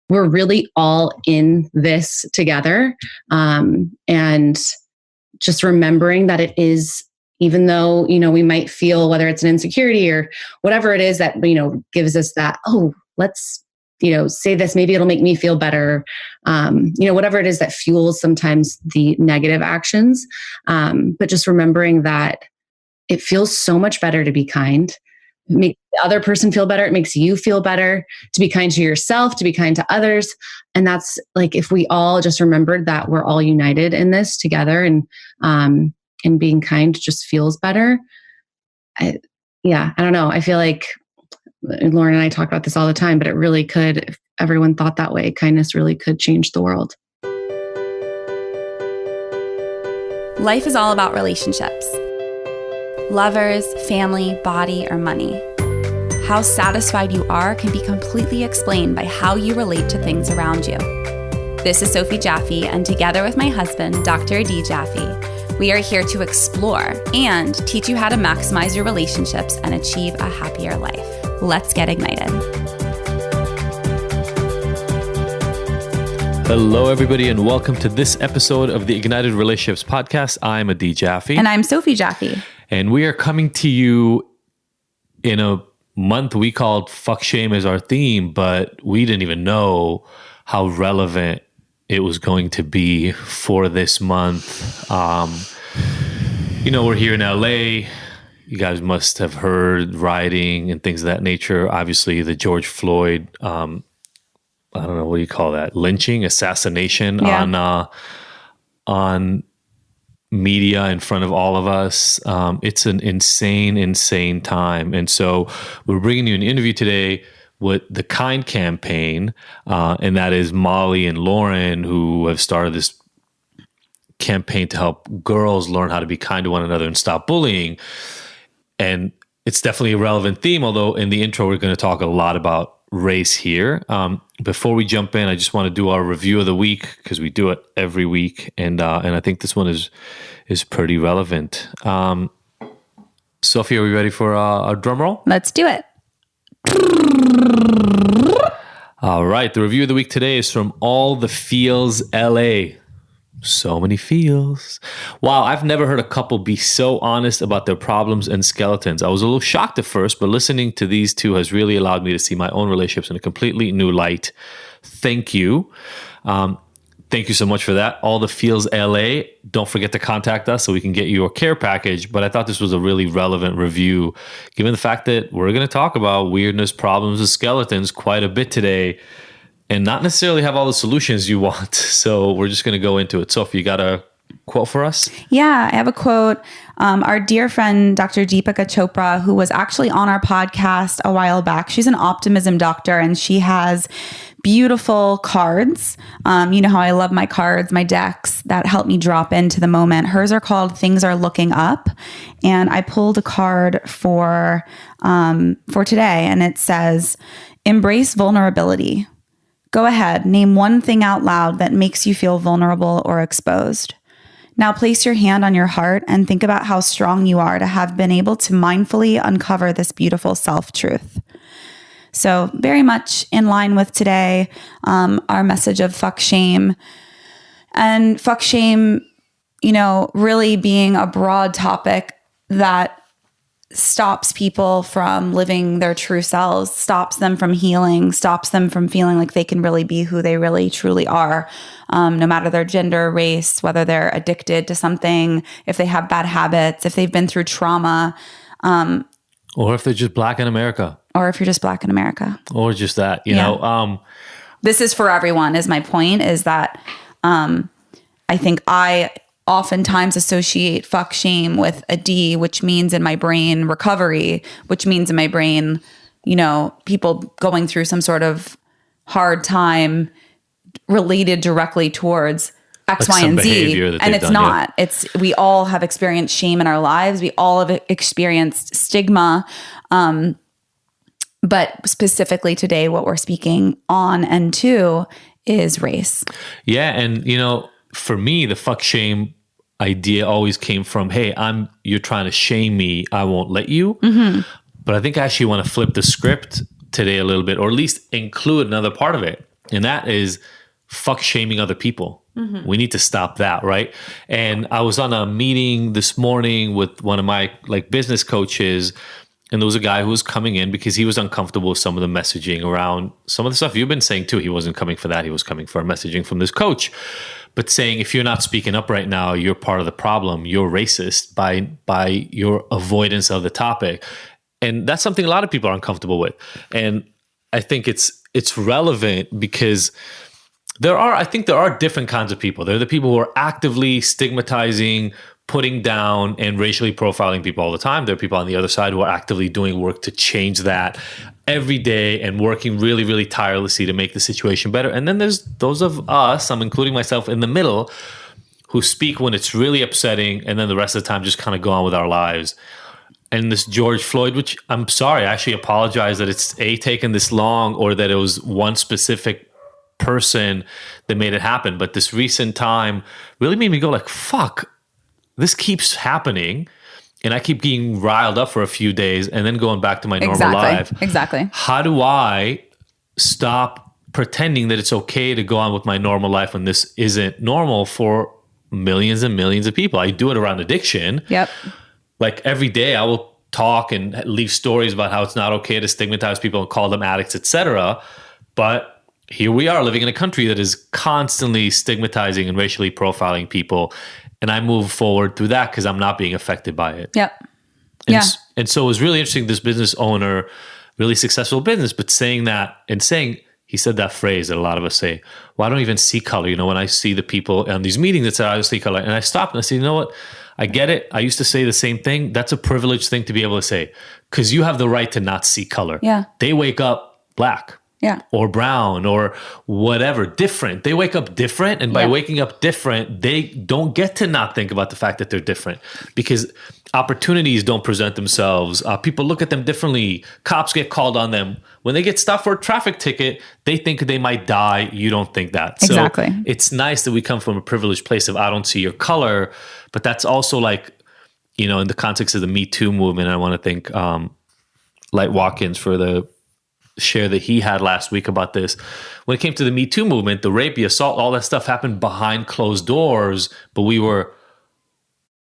we're really all in this together. And just remembering that it is, even though, we might feel whether it's an insecurity or whatever it is that, gives us that, oh, let's, say this, maybe it'll make me feel better. Whatever it is that fuels sometimes the negative actions. But just remembering that it feels so much better to be kind. It makes the other person feel better. It makes you feel better to be kind to yourself, to be kind to others. And that's like, if we all just remembered that we're all united in this together, and being kind just feels better. I don't know. I feel like Lauren and I talk about this all the time, but it really could, if everyone thought that way, kindness really could change the world. Life is all about relationships. Lovers, family, body, or money. How satisfied you are can be completely explained by how you relate to things around you. This is Sophie Jaffe, and together with my husband, Dr. Adi Jaffe, we are here to explore and teach you how to maximize your relationships and achieve a happier life. Let's get ignited. Hello, everybody, and welcome to this episode of the Ignited Relationships Podcast. I'm Adi Jaffe. And I'm Sophie Jaffe. And we are coming to you in a month we called Fuck Shame as our theme, but we didn't even know how relevant it was going to be for this month. We're here in LA. You guys must have heard rioting and things of that nature. Obviously, the George Floyd, I don't know, what do you call that? Lynching, assassination on media in front of all of us. It's an insane time. And so we're bringing you an interview today with the KIND campaign, and that is Molly and Lauren, who have started this campaign to help girls learn how to be kind to one another and stop bullying. And it's definitely a relevant theme, although in the intro, we're going to talk a lot about race here. Before we jump in, I just want to do our review of the week, because we do it every week. And I think this one is pretty relevant. Sophie, are we ready for our drum roll? Let's do it. All right. The review of the week today is from All the Feels LA. So many feels. Wow, I've never heard a couple be so honest about their problems and skeletons. I was a little shocked at first, but listening to these two has really allowed me to see my own relationships in a completely new light. Thank you. Thank you so much for that. All the Feels LA. Don't forget to contact us so we can get you your care package. But I thought this was a really relevant review, given the fact that we're going to talk about weirdness, problems, and skeletons quite a bit today, and not necessarily have all the solutions you want. So we're just going to go into it. Sophie, you got a quote for us? Yeah, I have a quote. Our dear friend, Dr. Deepika Chopra, who was actually on our podcast a while back, she's an optimism doctor, and she has beautiful cards. You know how I love my cards, my decks that help me drop into the moment. Hers are called Things Are Looking Up. And I pulled a card for today, and it says, embrace vulnerability. Go ahead, name one thing out loud that makes you feel vulnerable or exposed. Now place your hand on your heart and think about how strong you are to have been able to mindfully uncover this beautiful self-truth. So very much in line with today, our message of fuck shame. And fuck shame, really being a broad topic that stops people from living their true selves, stops them from healing, stops them from feeling like they can really be who they really truly are, no matter their gender, race, whether they're addicted to something, if they have bad habits, if they've been through trauma. Or if they're just Black in America. Or if you're just Black in America. Or just that, you know. This is for everyone, is my point, is that I think I oftentimes associate fuck shame with a D, which means in my brain recovery, which means in my brain, people going through some sort of hard time related directly towards X, Y, and Z. And it's not. Yeah. We all have experienced shame in our lives. We all have experienced stigma. But specifically today, what we're speaking on and to is race. Yeah. And, for me, the fuck shame idea always came from, hey, you're trying to shame me, I won't let you. Mm-hmm. But I think I actually want to flip the script today a little bit, or at least include another part of it. And that is fuck shaming other people. We need to stop that, right? And I was on a meeting this morning with one of my like business coaches, and there was a guy who was coming in because he was uncomfortable with some of the messaging around some of the stuff you've been saying too. He wasn't coming for that. He was coming for messaging from this coach, but saying, if you're not speaking up right now, you're part of the problem. You're racist by your avoidance of the topic. And that's something a lot of people are uncomfortable with. And I think it's relevant because I think there are different kinds of people. There are the people who are actively stigmatizing, putting down, and racially profiling people all the time. There are people on the other side who are actively doing work to change that every day and working really, really tirelessly to make the situation better. And then there's those of us, I'm including myself in the middle, who speak when it's really upsetting, and then the rest of the time just kind of go on with our lives. And this George Floyd, which I'm sorry, I actually apologize that it's taken this long, or that it was one specific person that made it happen. But this recent time really made me go like, fuck, this keeps happening. And I keep getting riled up for a few days and then going back to my normal life. Exactly. How do I stop pretending that it's okay to go on with my normal life when this isn't normal for millions and millions of people? I do it around addiction. Yep. Like every day I will talk and leave stories about how it's not okay to stigmatize people and call them addicts, etc. But here we are living in a country that is constantly stigmatizing and racially profiling people. And I move forward through that because I'm not being affected by it. Yep. And so it was really interesting, this business owner, really successful business, but saying that and saying, he said that phrase that a lot of us say, well, I don't even see color. You know, when I see the people on these meetings that say, I don't see color. And I stopped and I said, you know what? I get it. I used to say the same thing. That's a privileged thing to be able to say because you have the right to not see color. Yeah. They wake up black. Yeah. Or brown or whatever, different. They wake up different. And by waking up different, they don't get to not think about the fact that they're different because opportunities don't present themselves. People look at them differently. Cops get called on them. When they get stopped for a traffic ticket, they think they might die. You don't think that. Exactly. So it's nice that we come from a privileged place of I don't see your color, but that's also like, you know, in the context of the Me Too movement, I want to thank Light Watkins for the share that he had last week about this. When it came to the Me Too movement, the rape, the assault, all that stuff happened behind closed doors, but we were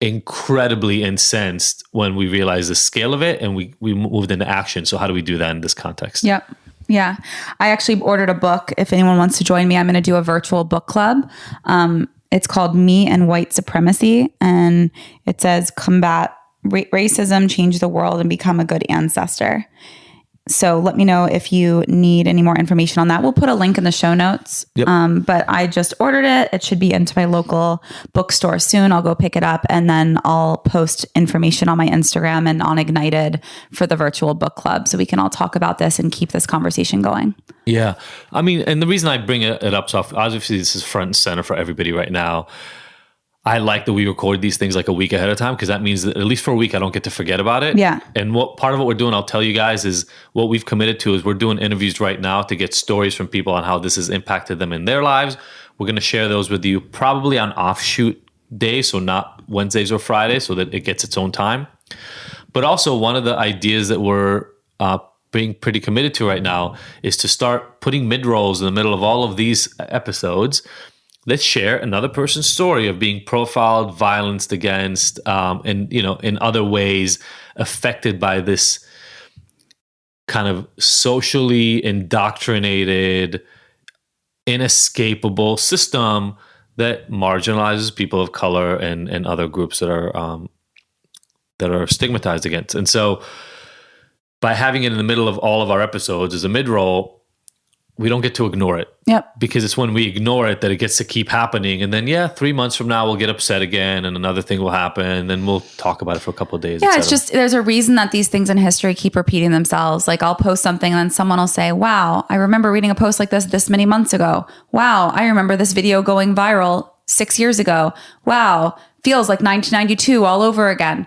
incredibly incensed when we realized the scale of it and we moved into action. So how do we do that in this context? Yep. Yeah. I actually ordered a book. If anyone wants to join me, I'm going to do a virtual book club. It's called Me and White Supremacy. And it says, combat racism, change the world, and become a good ancestor. So let me know if you need any more information on that. We'll put a link in the show notes. Yep. But I just ordered it. It should be into my local bookstore soon. I'll go pick it up and then I'll post information on my Instagram and on Ignited for the virtual book club so we can all talk about this and keep this conversation going. Yeah. I mean, and the reason I bring it up, so obviously this is front and center for everybody right now. I like that we record these things like a week ahead of time because that means that at least for a week, I don't get to forget about it. Yeah. And what part of what we're doing, I'll tell you guys, is what we've committed to is we're doing interviews right now to get stories from people on how this has impacted them in their lives. We're going to share those with you probably on offshoot days, so not Wednesdays or Fridays, so that it gets its own time. But also one of the ideas that we're being pretty committed to right now is to start putting mid-rolls in the middle of all of these episodes. Let's share another person's story of being profiled, violenced against, and you know, in other ways affected by this kind of socially indoctrinated, inescapable system that marginalizes people of color and other groups that are stigmatized against. And so, by having it in the middle of all of our episodes as a mid-roll, we don't get to ignore it. Yep. Because it's when we ignore it that it gets to keep happening. And then, 3 months from now, we'll get upset again and another thing will happen. And then we'll talk about it for a couple of days. Yeah, it's just, there's a reason that these things in history keep repeating themselves. Like I'll post something and then someone will say, wow, I remember reading a post like this many months ago. Wow, I remember this video going viral 6 years ago. Wow, feels like 1992 all over again.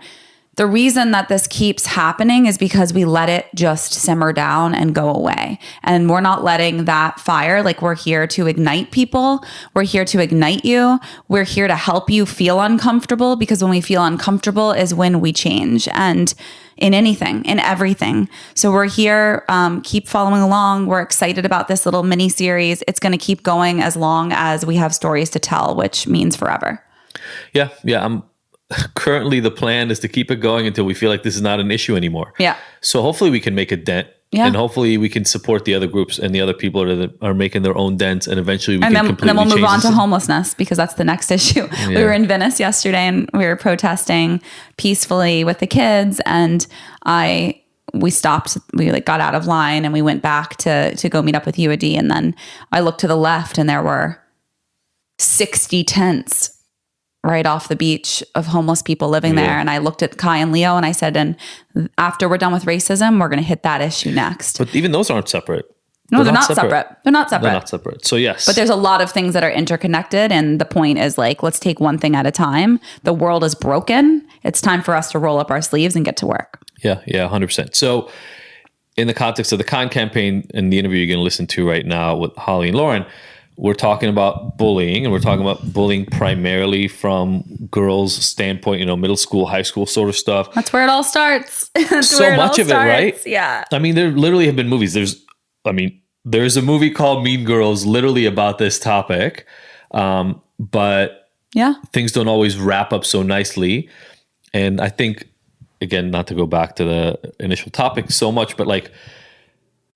the reason that this keeps happening is because we let it just simmer down and go away. And we're not letting that fire, like we're here to ignite people. We're here to ignite you. We're here to help you feel uncomfortable, because when we feel uncomfortable is when we change, and in anything, in everything. So we're here, keep following along. We're excited about this little mini series. It's going to keep going as long as we have stories to tell, which means forever. Yeah. Currently, the plan is to keep it going until we feel like this is not an issue anymore. Yeah. So hopefully we can make a dent, and hopefully we can support the other groups and the other people that are making their own dents, and eventually we can completely change. And then we'll move on to homelessness, because that's the next issue. Yeah. We were in Venice yesterday, and we were protesting peacefully with the kids, and we stopped. We got out of line, and we went back to go meet up with UAD, and then I looked to the left, and there were 60 tents right off the beach of homeless people living there. And I looked at Kai and Leo, and I said, and after we're done with racism, we're going to hit that issue next. But even those aren't separate. No, they're not separate. They're not separate. They're not separate. So yes. But there's a lot of things that are interconnected. And the point is, let's take one thing at a time. The world is broken. It's time for us to roll up our sleeves and get to work. Yeah, 100%. So in the context of the Khan campaign and the interview you're going to listen to right now with Holly and Lauren, we're talking about bullying, and we're talking about bullying primarily from girls' standpoint, middle school, high school sort of stuff. That's where it all starts. So much of it, right? Yeah. I mean, there literally have been movies. There's a movie called Mean Girls literally about this topic. But things don't always wrap up so nicely. And I think, again, not to go back to the initial topic so much, but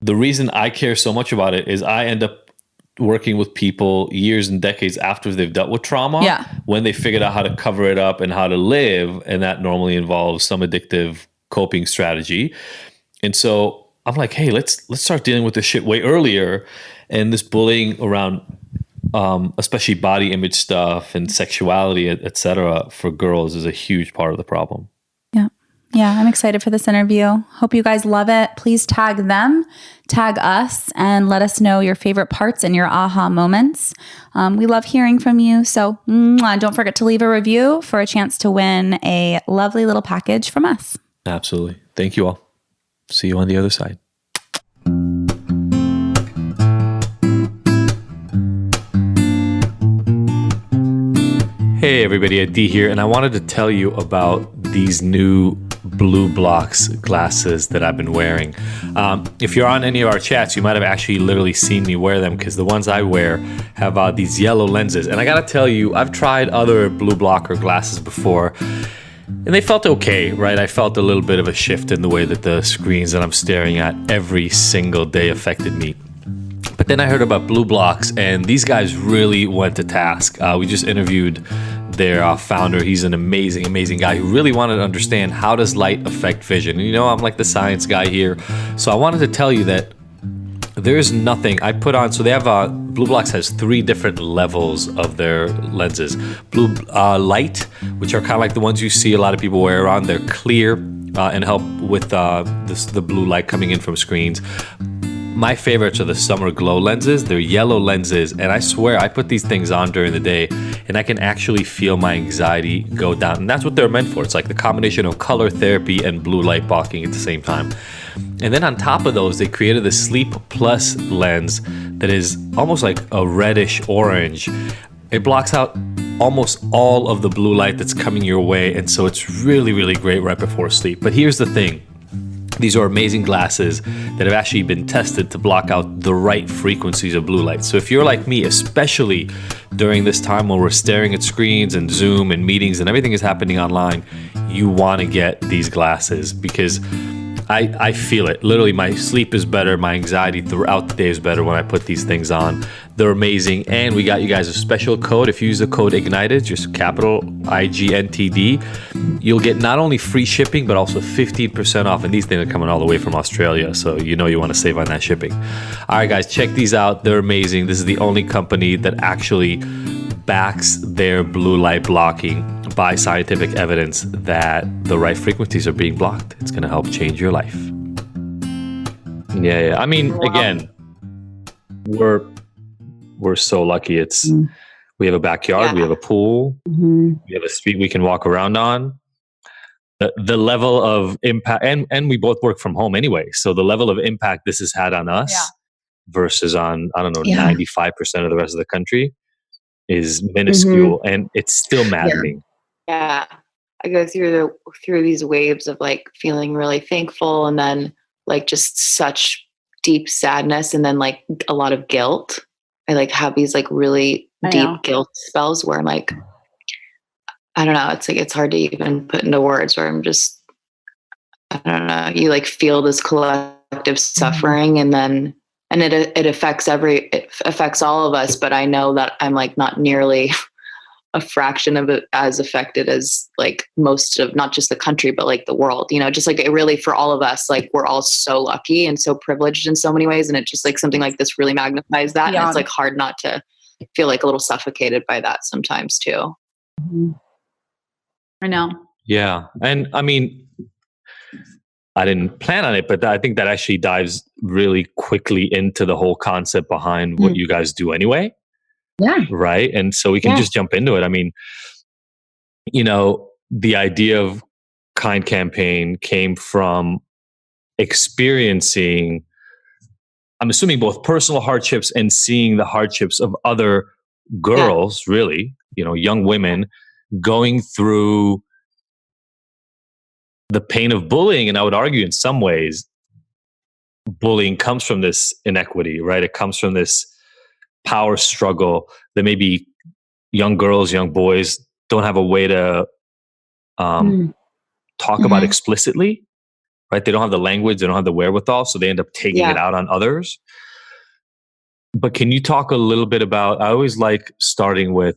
the reason I care so much about it is I end up working with people years and decades after they've dealt with trauma, when they figured out how to cover it up and how to live. And that normally involves some addictive coping strategy. And so I'm like, hey, let's start dealing with this shit way earlier. And this bullying around, especially body image stuff and sexuality, et cetera, for girls is a huge part of the problem. Yeah, I'm excited for this interview. Hope you guys love it. Please tag them, tag us, and let us know your favorite parts and your aha moments. We love hearing from you. So don't forget to leave a review for a chance to win a lovely little package from us. Absolutely. Thank you all. See you on the other side. Hey everybody, D here, and I wanted to tell you about these new BLUblox glasses that I've been wearing. If you're on any of our chats, you might have actually literally seen me wear them, because the ones I wear have these yellow lenses. And I gotta tell you, I've tried other BLUblocker glasses before, and they felt okay, right? I felt a little bit of a shift in the way that the screens that I'm staring at every single day affected me. But then I heard about BLUblox, and these guys really went to task. We just interviewed their founder. He's an amazing, amazing guy who really wanted to understand, how does light affect vision? And I'm like the science guy here. So I wanted to tell you that there's nothing I put on. So they have BLUblox has 3 different levels of their lenses. Blue light, which are kind of like the ones you see a lot of people wear around. They're clear and help with the blue light coming in from screens. My favorites are the summer glow lenses. They're yellow lenses, and I swear I put these things on during the day and I can actually feel my anxiety go down. And that's what they're meant for. It's like the combination of color therapy and blue light blocking at the same time. And then on top of those, they created the Sleep Plus lens that is almost like a reddish orange. It blocks out almost all of the blue light that's coming your way, and so it's really, really great right before sleep. But here's the thing. These are amazing glasses that have actually been tested to block out the right frequencies of blue light. So if you're like me, especially during this time when we're staring at screens and Zoom and meetings and everything is happening online, you want to get these glasses, because I feel it. Literally, my sleep is better. My anxiety throughout the day is better when I put these things on. They're amazing. And we got you guys a special code. If you use the code IGNITED, just capital IGNTD, you'll get not only free shipping, but also 15% off. And these things are coming all the way from Australia, so you want to save on that shipping. All right, guys, check these out. They're amazing. This is the only company that actually backs their blue light blocking by scientific evidence that the right frequencies are being blocked. It's going to help change your life. Yeah. I mean, again, we're so lucky. We have a backyard, we have a pool, we have a street we can walk around on. the level of impact, and we both work from home anyway. So the level of impact this has had on us versus on, I don't know, 95% of the rest of the country is minuscule, and it's still maddening. Yeah. I go through these waves of like feeling really thankful, and then like just such deep sadness, and then like a lot of guilt. I like have these like really deep guilt spells where I'm like, I don't know, it's like it's hard to even put into words, where I'm just, I don't know, you like feel this collective suffering, and then it affects all of us, but I know that I'm like not nearly a fraction of it as affected as like most of not just the country, but like the world, you know, just like it really, for all of us, like we're all so lucky and so privileged in so many ways. And it just like something like this really magnifies that. And it's like hard not to feel like a little suffocated by that sometimes too. I know. Yeah. And I mean, I didn't plan on it, but I think that actually dives really quickly into the whole concept behind what you guys do anyway. Yeah. Right. And so we can just jump into it. I mean, you know, the idea of Kind Campaign came from experiencing, I'm assuming, both personal hardships and seeing the hardships of other girls, really, you know, young women going through the pain of bullying. And I would argue in some ways, bullying comes from this inequity, right? It comes from this power struggle that maybe young girls, young boys don't have a way to talk about explicitly, right? They don't have the language, they don't have the wherewithal, so they end up taking it out on others. But can you talk a little bit about, I always like starting with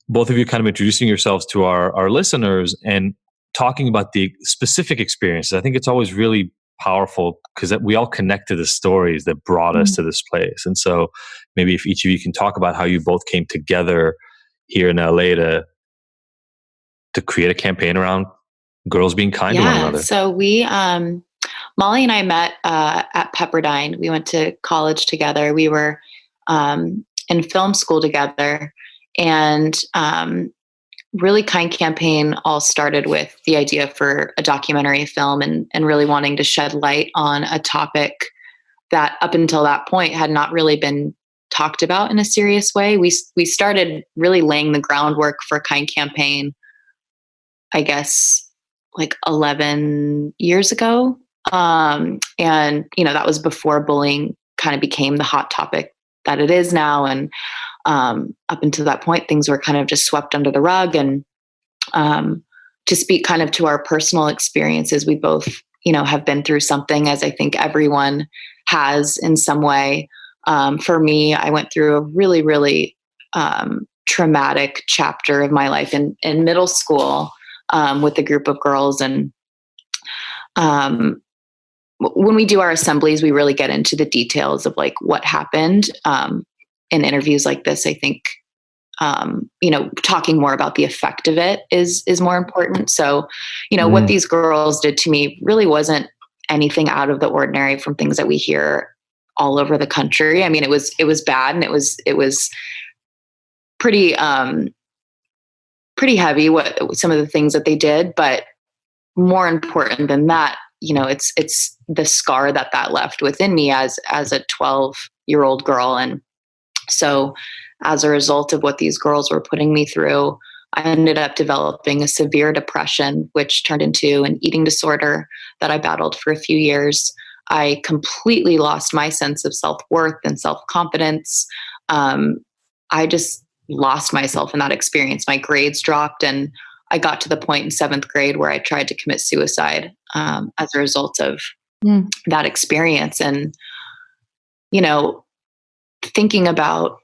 both of you kind of introducing yourselves to our listeners and talking about the specific experiences. I think it's always really powerful because we all connect to the stories that brought us to this place. And so maybe if each of you can talk about how you both came together here in LA to create a campaign around girls being kind to one another. So we, Molly and I met at Pepperdine. We went to college together. We were in film school together, and really Kind Campaign all started with the idea for a documentary film and really wanting to shed light on a topic that up until that point had not really been talked about in a serious way. We started really laying the groundwork for Kind Campaign, I guess, like 11 years ago. And, you know, that was before bullying kind of became the hot topic that it is now. And up until that point, things were kind of just swept under the rug. And to speak kind of to our personal experiences, we both, you know, have been through something, as I think everyone has in some way. For me, I went through a really, really traumatic chapter of my life in middle school with a group of girls. And when we do our assemblies, we really get into the details of like what happened. In interviews like this, I think, you know, talking more about the effect of it is more important. So, you know, what these girls did to me really wasn't anything out of the ordinary from things that we hear all over the country. I mean, it was bad, and it was pretty heavy what some of the things that they did, but more important than that, you know, it's the scar that left within me as a 12-year-old girl. And so as a result of what these girls were putting me through, I ended up developing a severe depression, which turned into an eating disorder that I battled for a few years. I completely lost my sense of self-worth and self-confidence. I just lost myself in that experience. My grades dropped, and I got to the point in 7th grade where I tried to commit suicide as a result of that experience. And, you know, thinking about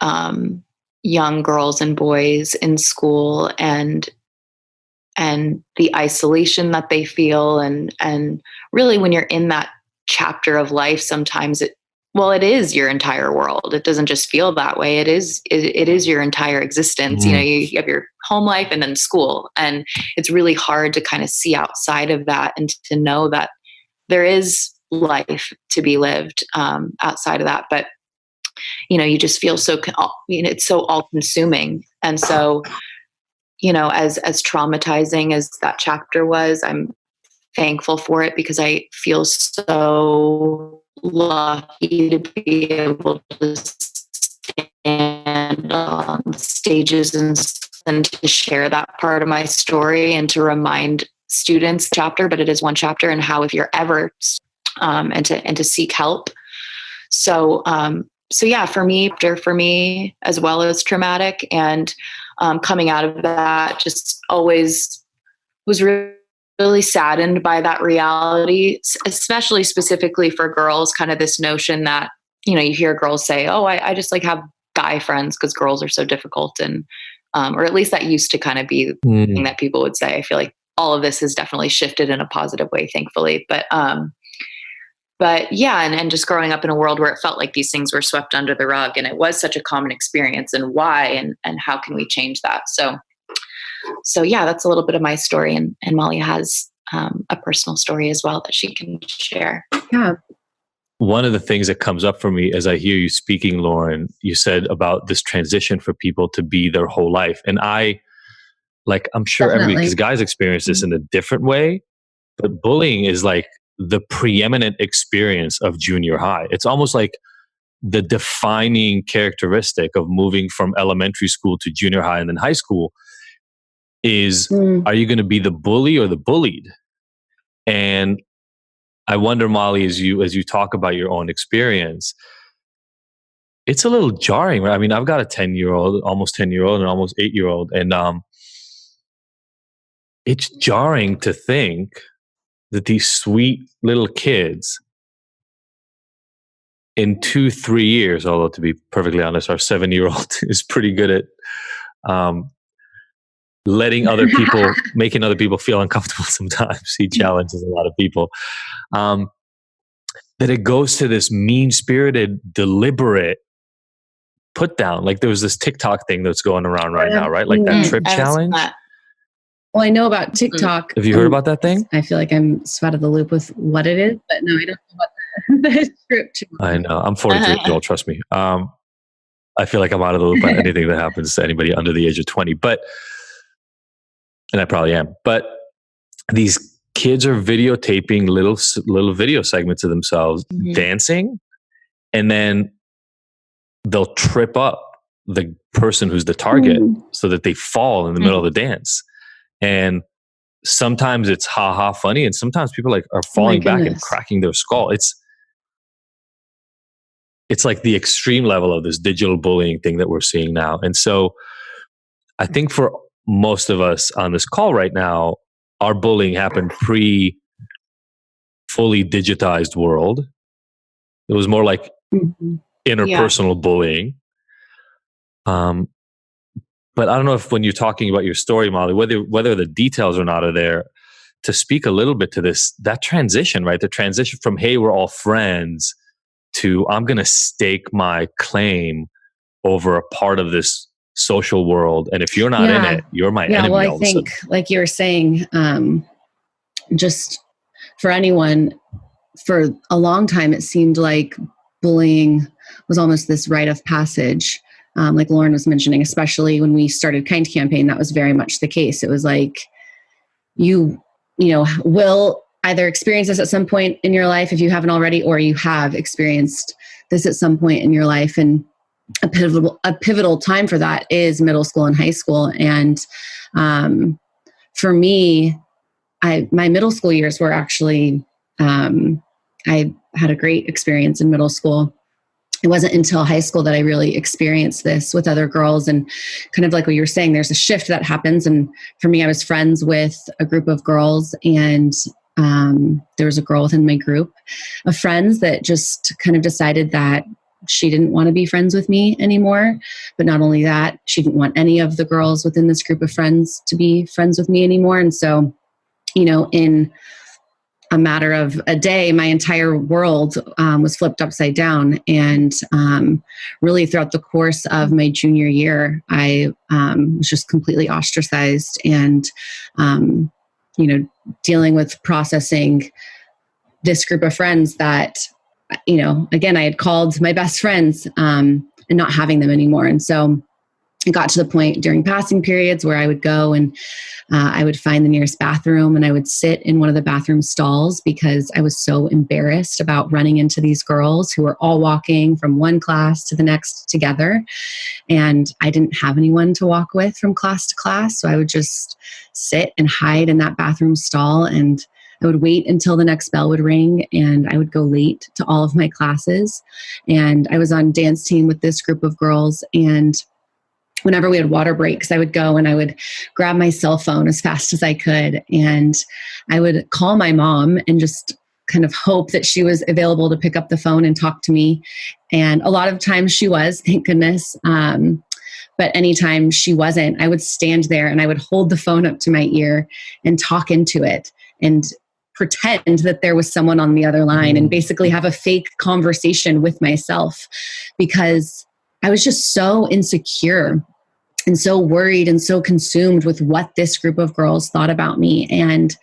young girls and boys in school and the isolation that they feel, and really when you're in that chapter of life, sometimes it is your entire world. It doesn't just feel that way. It is your entire existence. You know, you have your home life and then school, and it's really hard to kind of see outside of that and to know that there is life to be lived outside of that. But you know, you just feel so, you know, it's so all consuming. And so as traumatizing as that chapter was, I'm thankful for it because I feel so lucky to be able to stand on stages and to share that part of my story and to remind students chapter, but it is one chapter, and how if you're ever and to seek help. So yeah, for me as well as traumatic, and coming out of that, just always was really saddened by that reality, especially specifically for girls, kind of this notion that, you hear girls say, oh, I just like have guy friends because girls are so difficult. And, or at least that used to kind of be the thing that people would say. I feel like all of this has definitely shifted in a positive way, thankfully. But yeah, and just growing up in a world where it felt like these things were swept under the rug, and it was such a common experience, and why, and how can we change that? So yeah, that's a little bit of my story, and Molly has a personal story as well that she can share. Yeah. One of the things that comes up for me as I hear you speaking, Lauren, you said about this transition for people to be their whole life. And I'm sure everybody, because guys experience this in a different way, but bullying is like the preeminent experience of junior high. It's almost like the defining characteristic of moving from elementary school to junior high and then high school is, are you going to be the bully or the bullied? And I wonder, Molly, as you talk about your own experience, it's a little jarring, right? I mean, I've got a 10-year-old, almost 10-year-old, and almost 8-year-old, and it's jarring to think that these sweet little kids in 2-3 years, although to be perfectly honest, our 7-year-old is pretty good at letting other people, making other people feel uncomfortable sometimes. He challenges a lot of people. That it goes to this mean-spirited, deliberate put down. Like there was this TikTok thing that's going around right now, right? Like that trip challenge. Well, I know about TikTok. Have you heard about that thing? I feel like I'm out of the loop with what it is, but no, I don't know about the trip challenge. I know. I'm 43 years old, trust me. I feel like I'm out of the loop on anything that happens to anybody under the age of 20, and I probably am. But these kids are videotaping little video segments of themselves dancing, and then they'll trip up the person who's the target so that they fall in the middle of the dance. And sometimes it's ha funny, and sometimes people are falling back and cracking their skull. It's like the extreme level of this digital bullying thing that we're seeing now. And so I think for most of us on this call right now, our bullying happened fully digitized world. It was more like interpersonal bullying. But I don't know if when you're talking about your story, Molly, whether the details or not are there, to speak a little bit to that transition, right? The transition from, hey, we're all friends, to I'm going to stake my claim over a part of this social world. And if you're not in it, you're my enemy. Well, I think, like you were saying, just for anyone, for a long time, it seemed like bullying was almost this rite of passage. Like Lauren was mentioning, especially when we started Kind Campaign, that was very much the case. It was like, you will either experience this at some point in your life if you haven't already, or you have experienced this at some point in your life. And a pivotal time for that is middle school and high school. And for me, my middle school years were actually, I had a great experience in middle school. It wasn't until high school that I really experienced this with other girls, and kind of like what you were saying, there's a shift that happens. And for me, I was friends with a group of girls, and there was a girl within my group of friends that just kind of decided that she didn't want to be friends with me anymore. But not only that, she didn't want any of the girls within this group of friends to be friends with me anymore. And so, in a matter of a day, my entire world was flipped upside down. And really throughout the course of my junior year, I was just completely ostracized, and, dealing with processing this group of friends that, again, I had called my best friends and not having them anymore. And so it got to the point during passing periods where I would go and I would find the nearest bathroom and I would sit in one of the bathroom stalls because I was so embarrassed about running into these girls who were all walking from one class to the next together. And I didn't have anyone to walk with from class to class. So I would just sit and hide in that bathroom stall, and I would wait until the next bell would ring, and I would go late to all of my classes. And I was on dance team with this group of girls, and whenever we had water breaks, I would go and I would grab my cell phone as fast as I could. And I would call my mom and just kind of hope that she was available to pick up the phone and talk to me. And a lot of times she was, thank goodness. But anytime she wasn't, I would stand there and I would hold the phone up to my ear and talk into it and pretend that there was someone on the other line and basically have a fake conversation with myself, because I was just so insecure and so worried and so consumed with what this group of girls thought about me. And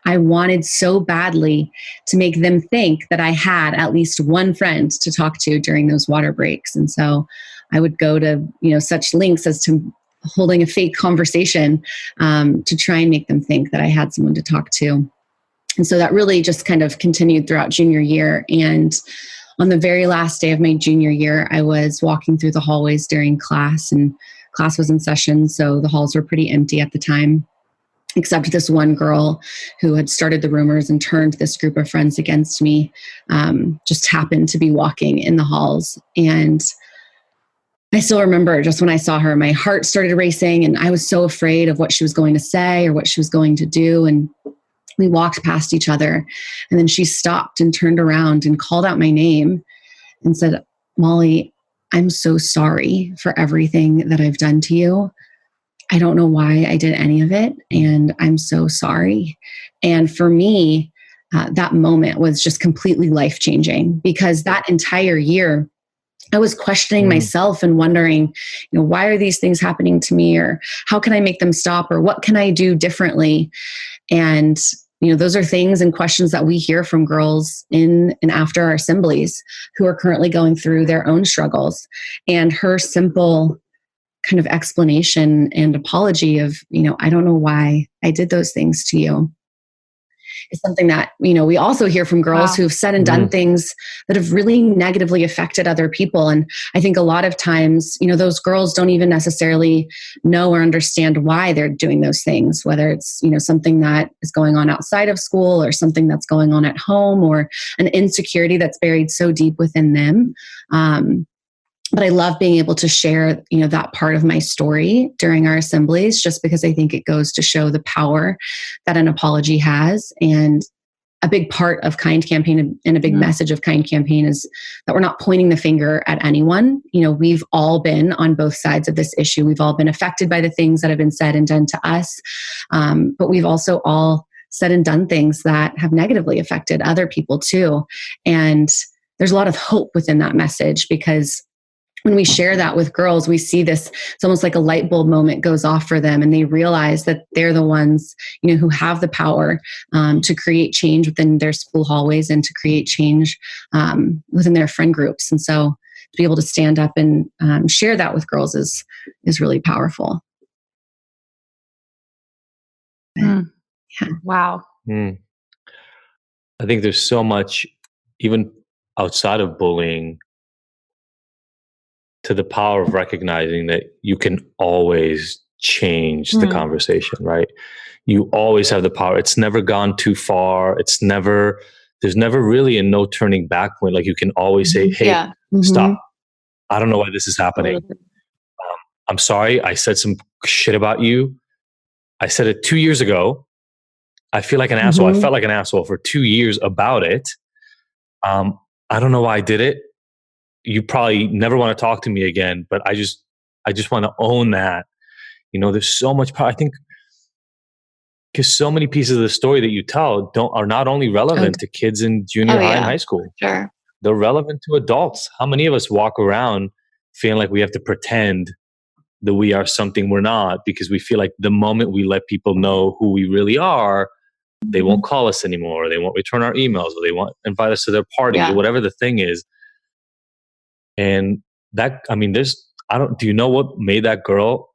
I wanted so badly to make them think that I had at least one friend to talk to during those water breaks. And so I would go to, such lengths as to holding a fake conversation to try and make them think that I had someone to talk to. And so that really just kind of continued throughout junior year. And on the very last day of my junior year, I was walking through the hallways during class, and class was in session, so the halls were pretty empty at the time, except this one girl who had started the rumors and turned this group of friends against me, just happened to be walking in the halls. And I still remember just when I saw her, my heart started racing, and I was so afraid of what she was going to say or what she was going to do. And we walked past each other, and then she stopped and turned around and called out my name and said, "Molly, I'm so sorry for everything that I've done to you. I don't know why I did any of it, and I'm so sorry." And for me, that moment was just completely life-changing, because that entire year, I was questioning myself and wondering, why are these things happening to me, or how can I make them stop, or what can I do differently? And those are things and questions that we hear from girls in and after our assemblies who are currently going through their own struggles. And her simple kind of explanation and apology of, I don't know why I did those things to you, is something that, we also hear from girls who've said and done things that have really negatively affected other people. And I think a lot of times, those girls don't even necessarily know or understand why they're doing those things, whether it's, something that is going on outside of school or something that's going on at home, or an insecurity that's buried so deep within them. But I love being able to share, that part of my story during our assemblies, just because I think it goes to show the power that an apology has. And a big part of Kind Campaign and a big message of Kind Campaign is that we're not pointing the finger at anyone. We've all been on both sides of this issue. We've all been affected by the things that have been said and done to us. But we've also all said and done things that have negatively affected other people too. And there's a lot of hope within that message, because when we share that with girls, we see this, it's almost like a light bulb moment goes off for them, and they realize that they're the ones, who have the power to create change within their school hallways and to create change within their friend groups. And so to be able to stand up and share that with girls is really powerful. Yeah. Wow. I think there's so much, even outside of bullying, to the power of recognizing that you can always change the conversation, right? You always have the power. It's never gone too far. There's never really a no turning back point. Like, you can always say, "Hey, stop. I don't know why this is happening. I'm sorry. I said some shit about you. I said it 2 years ago. I feel like an asshole. I felt like an asshole for 2 years about it. I don't know why I did it. You probably never want to talk to me again, but I just want to own that." There's so much power. I think because so many pieces of the story that you tell are not only relevant to kids in junior high and high school. Sure. They're relevant to adults. How many of us walk around feeling like we have to pretend that we are something we're not, because we feel like the moment we let people know who we really are, they won't call us anymore, or they won't return our emails, or they won't invite us to their parties, or whatever the thing is. And that, do you know what made that girl,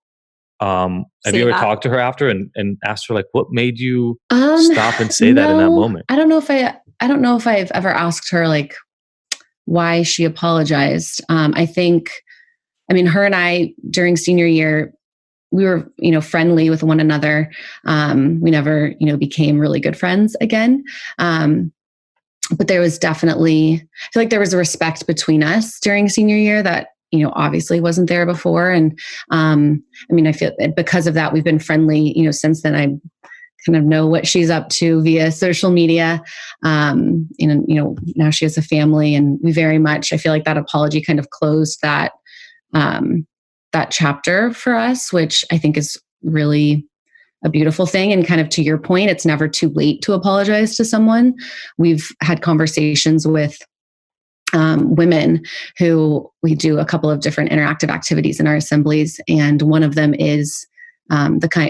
have Say you ever that. talked to her after and asked her like, what made you stop and say that in that No, moment? I don't know if I've ever asked her like why she apologized. I mean, her and I during senior year, we were, friendly with one another. We never, became really good friends again. But there was definitely, I feel like there was a respect between us during senior year that, obviously wasn't there before. And I feel because of that, we've been friendly, since then. I kind of know what she's up to via social media. Now she has a family, and we very much, I feel like that apology kind of closed that chapter for us, which I think is really a beautiful thing. And kind of to your point, it's never too late to apologize to someone. We've had conversations with women who we do a couple of different interactive activities in our assemblies. And one of them is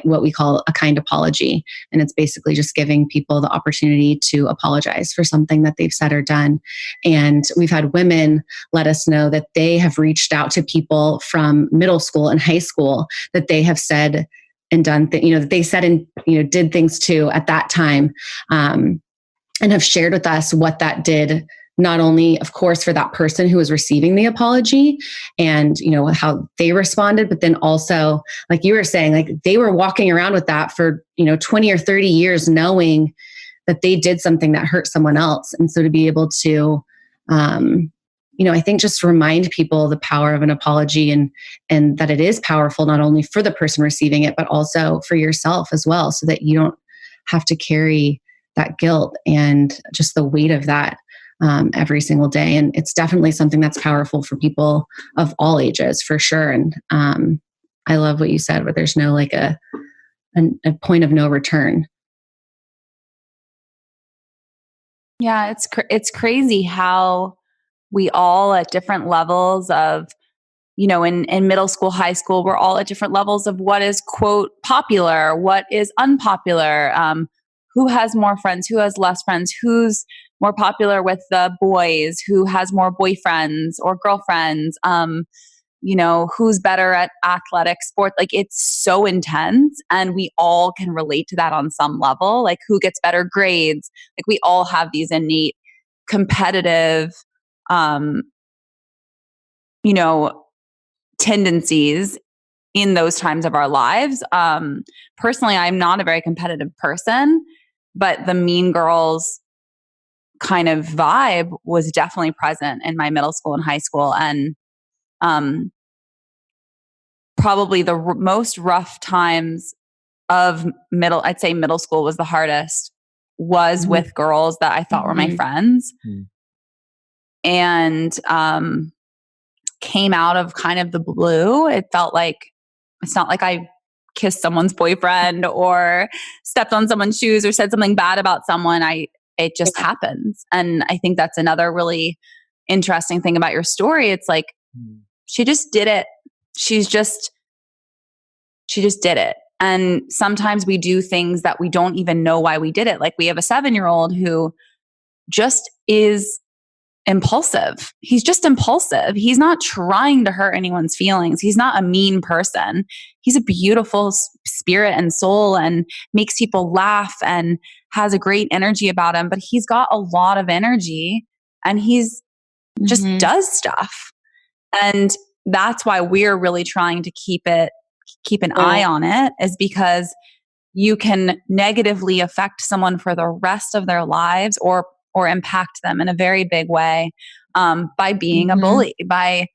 what we call a kind apology. And it's basically just giving people the opportunity to apologize for something that they've said or done. And we've had women let us know that they have reached out to people from middle school and high school that they have said and done, that they said and, did things to at that time, and have shared with us what that did, not only, of course, for that person who was receiving the apology and, how they responded, but then also, like you were saying, like they were walking around with that for, 20 or 30 years, knowing that they did something that hurt someone else. And so to be able to, I think just remind people the power of an apology and that it is powerful, not only for the person receiving it, but also for yourself as well, so that you don't have to carry that guilt and just the weight of that every single day. And it's definitely something that's powerful for people of all ages, for sure. And I love what you said, where there's no like a point of no return. Yeah, it's crazy how we all at different levels of, in middle school, high school, we're all at different levels of what is, quote, popular, what is unpopular, who has more friends, who has less friends, who's more popular with the boys, who has more boyfriends or girlfriends, who's better at athletic sport. Like it's so intense, and we all can relate to that on some level, like who gets better grades. Like we all have these innate competitive, tendencies in those times of our lives. Personally, I'm not a very competitive person, but the Mean Girls kind of vibe was definitely present in my middle school and high school. And probably the most rough times of I'd say middle school was the hardest, was with girls that I thought were my friends. And came out of kind of the blue. It felt like, it's not like I kissed someone's boyfriend or stepped on someone's shoes or said something bad about someone. It just happens. And I think that's another really interesting thing about your story. It's like, she just did it. She just did it. And sometimes we do things that we don't even know why we did it. Like we have a 7-year-old who just is impulsive. He's just impulsive. He's not trying to hurt anyone's feelings. He's not a mean person. He's a beautiful spirit and soul and makes people laugh and has a great energy about him, but he's got a lot of energy and he's just does stuff. And that's why we're really trying to keep an eye on it, is because you can negatively affect someone for the rest of their lives or impact them in a very big way, by being a bully, by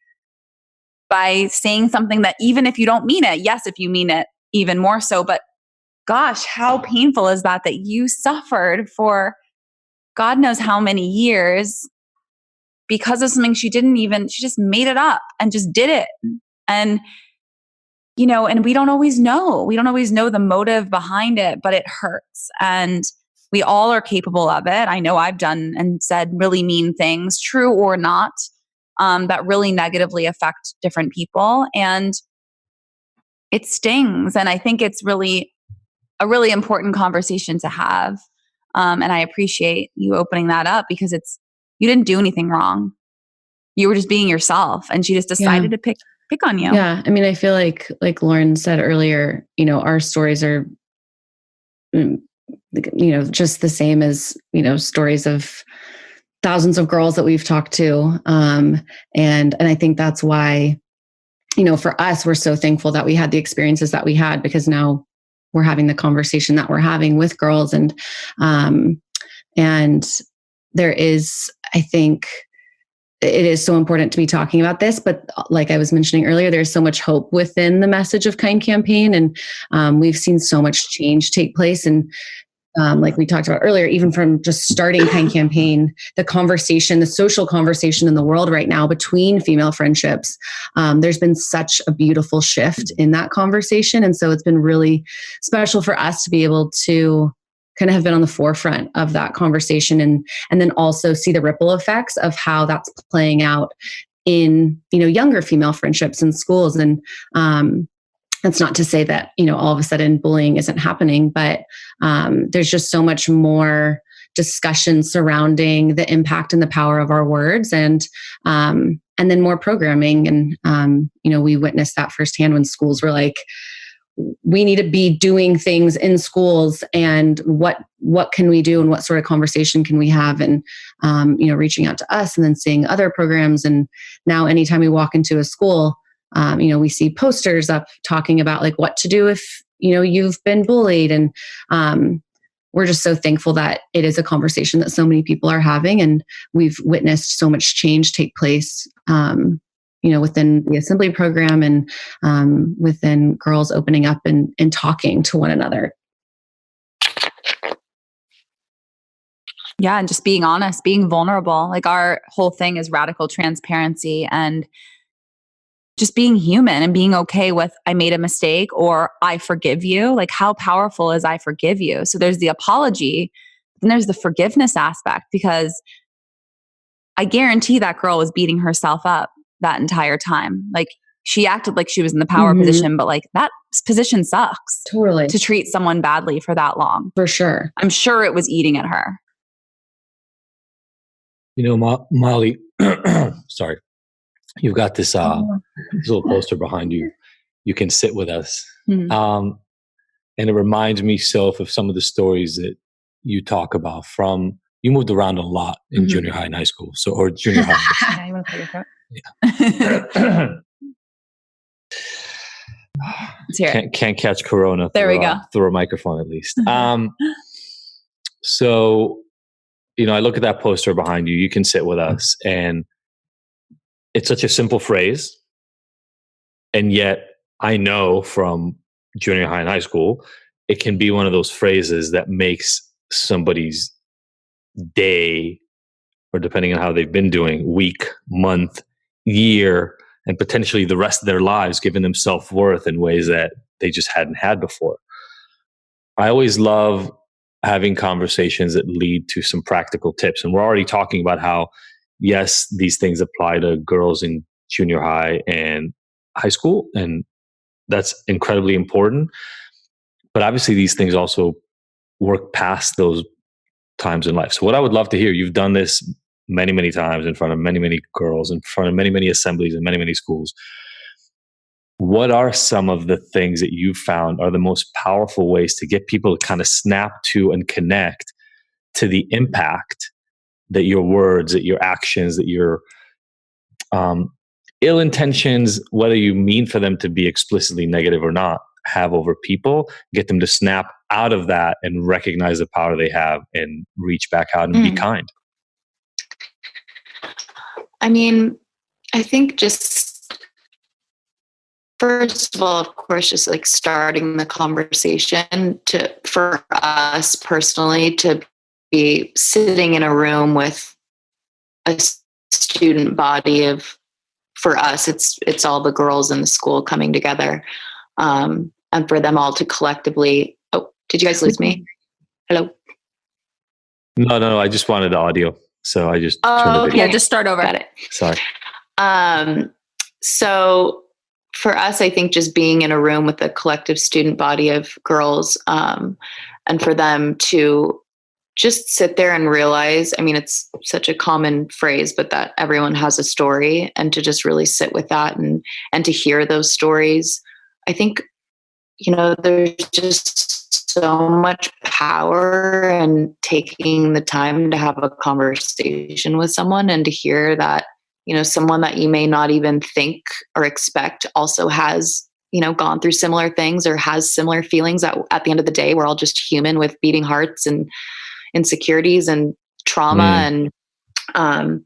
saying something that even if you don't mean it, yes, if you mean it, even more so, but gosh, how painful is that you suffered for God knows how many years because of something she just made it up and just did it. And, and we don't always know the motive behind it, but it hurts. And we all are capable of it. I know I've done and said really mean things, true or not, that really negatively affect different people. And it stings. And I think it's really a really important conversation to have. And I appreciate you opening that up, because you didn't do anything wrong. You were just being yourself. And she just decided to pick pick on you. Yeah. I mean, I feel like Lauren said earlier, our stories are, just the same as, stories of thousands of girls that we've talked to. And I think that's why, for us, we're so thankful that we had the experiences that we had, because now we're having the conversation that we're having with girls. And there is, I think, it is so important to be talking about this, but like I was mentioning earlier, there's so much hope within the Message of Kind campaign. And we've seen so much change take place. And like we talked about earlier, even from just starting Kind campaign, the social conversation in the world right now between female friendships, there's been such a beautiful shift in that conversation. And so it's been really special for us to be able to kind of have been on the forefront of that conversation, and then also see the ripple effects of how that's playing out in, younger female friendships in schools. And that's not to say that, all of a sudden bullying isn't happening, but there's just so much more discussion surrounding the impact and the power of our words, and then more programming. And, we witnessed that firsthand when schools were like, we need to be doing things in schools, and what can we do, and what sort of conversation can we have, and reaching out to us, and then seeing other programs. And now anytime we walk into a school, we see posters up talking about like what to do if you've been bullied. And we're just so thankful that it is a conversation that so many people are having, and we've witnessed so much change take place within the assembly program, and within girls opening up and talking to one another. Yeah. And just being honest, being vulnerable. Like our whole thing is radical transparency, and just being human and being okay with, I made a mistake, or I forgive you. Like, how powerful is I forgive you? So there's the apology, and there's the forgiveness aspect, because I guarantee that girl was beating herself up that entire time. Like, she acted like she was in the power position, but like that position sucks. Totally. To treat someone badly for that long. For sure. I'm sure it was eating at her. Molly, sorry. You've got this little poster behind you. You can sit with us. And it reminds me, Soph, of some of the stories that you talk about from, you moved around a lot in junior high and high school. Or junior high. Yeah, you want to play your throat? Yeah. Let's hear it. Can't catch Corona. There we go. Through a microphone at least. So, I look at that poster behind you. You can sit with us, and it's such a simple phrase. And yet I know from junior high and high school, it can be one of those phrases that makes somebody's day, or depending on how they've been doing, week, month, year, and potentially the rest of their lives, giving them self-worth in ways that they just hadn't had before. I always love having conversations that lead to some practical tips. And we're already talking about how, yes, these things apply to girls in junior high and high school, and that's incredibly important. But obviously these things also work past those times in life. So what I would love to hear, you've done this many, many times in front of many, many girls, in front of many, many assemblies and many, many schools. What are some of the things that you've found are the most powerful ways to get people to kind of snap to and connect to the impact that your words, that your actions, that your ill intentions, whether you mean for them to be explicitly negative or not, have over people, get them to snap out of that and recognize the power they have and reach back out and be kind? I mean, I think just, first of all, of course, just like starting the conversation for us personally, to be sitting in a room with a student body of, for us, it's all the girls in the school coming together, and for them all to collectively. Oh, did you guys lose me? Hello? No. I just wanted the audio, so I just turned the video. Yeah, just start over. Got it. Sorry. So for us, I think just being in a room with a collective student body of girls, and for them to just sit there and realize, I mean, it's such a common phrase, but that everyone has a story, and to just really sit with that and to hear those stories. I think, there's just so much power in taking the time to have a conversation with someone and to hear that, someone that you may not even think or expect also has, gone through similar things or has similar feelings. At the end of the day, we're all just human with beating hearts and insecurities and trauma. And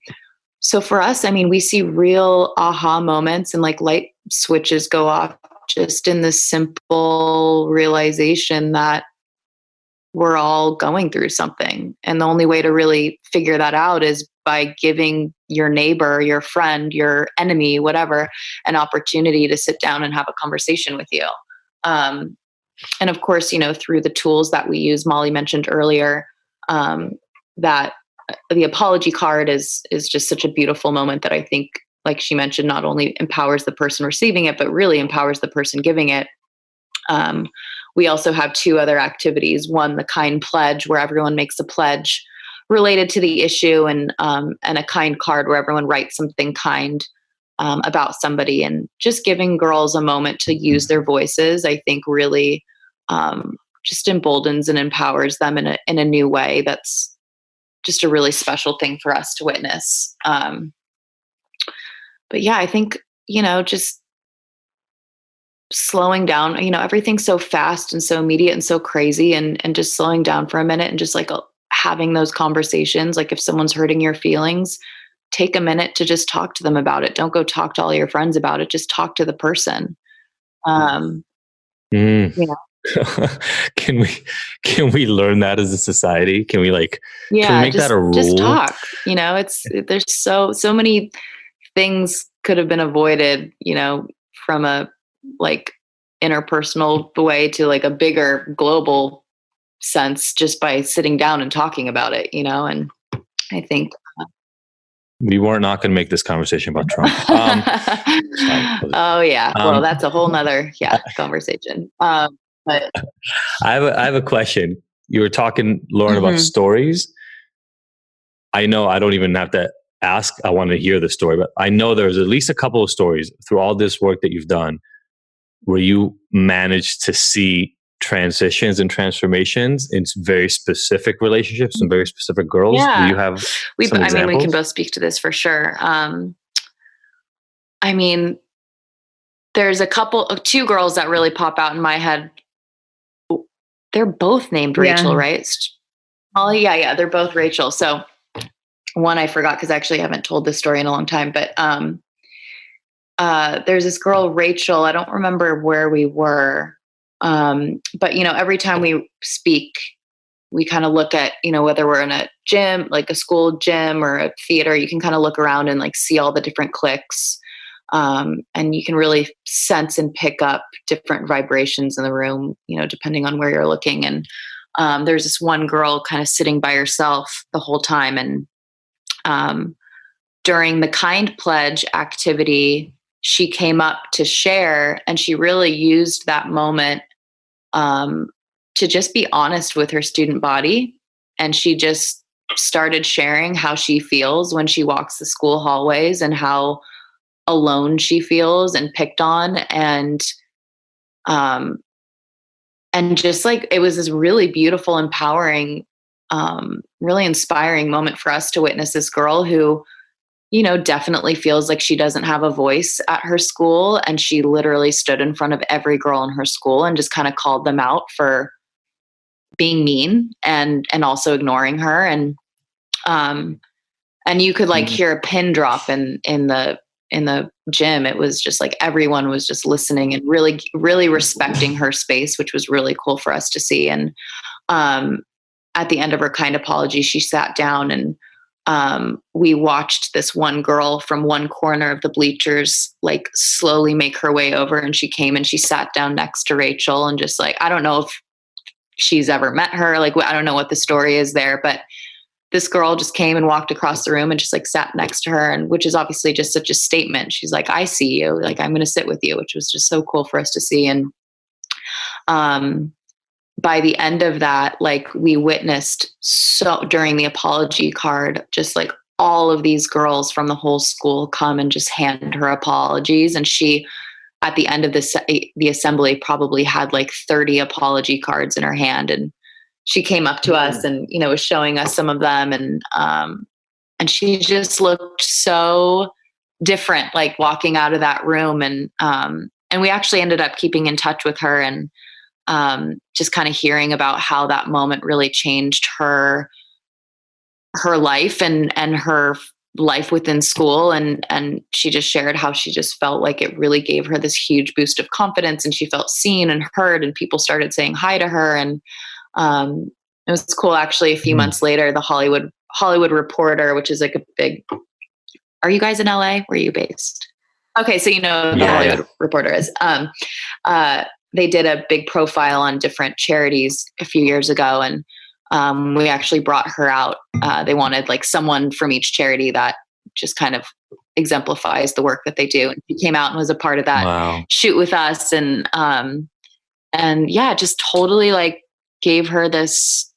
so for us, I mean, we see real aha moments and like light switches go off just in the simple realization that we're all going through something. And the only way to really figure that out is by giving your neighbor, your friend, your enemy, whatever, an opportunity to sit down and have a conversation with you. And of course, through the tools that we use, Molly mentioned earlier, that the apology card is just such a beautiful moment that I think, like she mentioned, not only empowers the person receiving it, but really empowers the person giving it. We also have two other activities. One, the kind pledge, where everyone makes a pledge related to the issue, and a kind card where everyone writes something kind about somebody. And just giving girls a moment to use their voices, I think really just emboldens and empowers them in a new way. That's just a really special thing for us to witness. But yeah, I think, just slowing down, everything's so fast and so immediate and so crazy, and just slowing down for a minute and just like having those conversations. Like if someone's hurting your feelings, take a minute to just talk to them about it. Don't go talk to all your friends about it. Just talk to the person. Can we learn that as a society? Can we make that a rule? Just talk. There's so many things could have been avoided, from a interpersonal way to like a bigger global sense, just by sitting down and talking about it, and I think we weren't not going to make this conversation about Trump. Oh yeah. Well, that's a whole nother conversation. But I have a question. You were talking, Lauren, about stories. I know I don't even have to ask. I want to hear the story, but I know there's at least a couple of stories through all this work that you've done where you managed to see transitions and transformations in very specific relationships and very specific girls. Yeah. Do you have some examples? I mean, we can both speak to this for sure. I mean, there's two girls that really pop out in my head. They're both named Rachel, right? Oh yeah. They're both Rachel. So one I forgot because I actually haven't told this story in a long time, but there's this girl, Rachel. I don't remember where we were. But every time we speak, we kind of look at, whether we're in a gym, like a school gym or a theater, you can kind of look around and see all the different cliques. And you can really sense and pick up different vibrations in the room, depending on where you're looking. And there's this one girl kind of sitting by herself the whole time. And during the kind pledge activity, she came up to share, and she really used that moment to just be honest with her student body. And she just started sharing how she feels when she walks the school hallways and how alone she feels and picked on. And just it was this really beautiful, empowering, really inspiring moment for us to witness this girl who, definitely feels like she doesn't have a voice at her school. And she literally stood in front of every girl in her school and just kind of called them out for being mean and also ignoring her. And you could hear a pin drop in the gym. It was just everyone was just listening and really, really respecting her space, which was really cool for us to see. And at the end of her kind apology, she sat down, and we watched this one girl from one corner of the bleachers slowly make her way over, and she came and she sat down next to Rachel, and just I don't know if she's ever met her, I don't know what the story is there, but this girl just came and walked across the room and just sat next to her, and which is obviously just such a statement. She's like, I see you, I'm going to sit with you, which was just so cool for us to see. And by the end of that, like we witnessed during the apology card, just like all of these girls from the whole school come and just hand her apologies. And she, at the end of the assembly, probably had like 30 apology cards in her hand. And she came up to us and, you know, was showing us some of them. And she just looked so different, like walking out of that room. And we actually ended up keeping in touch with her and just kind of hearing about how that moment really changed her life and her life within school. And she just shared how she just felt like it really gave her this huge boost of confidence, and she felt seen and heard, and people started saying hi to her. And it was cool. Actually, a few months later, the Hollywood Reporter, which is like a big, are you guys in LA? Where are you based? Okay. So, you know, the Hollywood Reporter is, they did a big profile on different charities a few years ago. And we actually brought her out. They wanted like someone from each charity that just kind of exemplifies the work that they do. And she came out and was a part of that shoot with us. And yeah, just totally like gave her this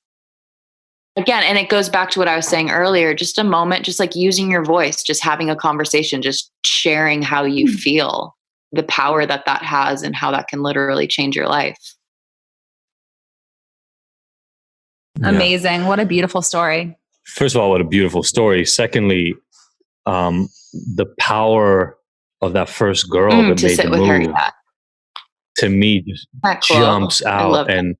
again. And it goes back to what I was saying earlier, just a moment, just like using your voice, just having a conversation, just sharing how you feel, the power that has and how that can literally change your life. Amazing. What a beautiful story. First of all, what a beautiful story. Secondly, the power of that first girl that to made sit the with move, her, to me, just jumps out. And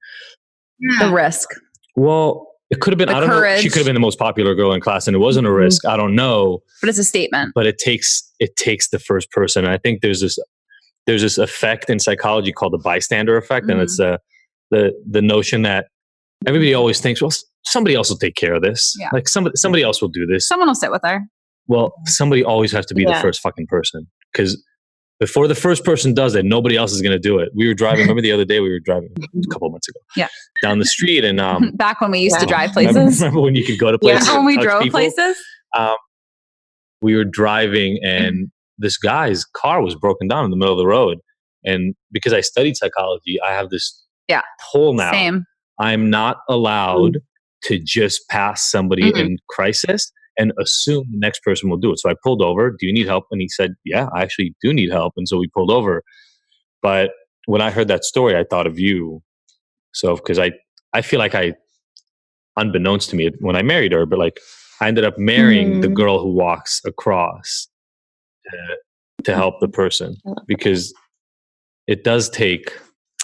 the risk. Well, it could have been, I don't know, she could have been the most popular girl in class and it wasn't a risk. I don't know. But it's a statement. But it takes the first person. And I think there's this effect in psychology called the bystander effect. And it's the notion that everybody always thinks, well, somebody else will take care of this. Yeah. Like somebody else will do this. Someone will sit with her. Well, somebody always has to be the first fucking person, because before the first person does it, nobody else is going to do it. We were driving. Remember the other day we were driving a couple of months ago. Down the street, and back when we used to drive places. Remember when you could go to places? When we drove places. We were driving, and this guy's car was broken down in the middle of the road. And because I studied psychology, I have this pull now. Same. I'm not allowed to just pass somebody in crisis and assume the next person will do it. So I pulled over. Do you need help? And he said, yeah, I actually do need help. And so we pulled over. But when I heard that story, I thought of you. So, because I feel like unbeknownst to me when I married her, but like I ended up marrying the girl who walks across to help the person, because it does take...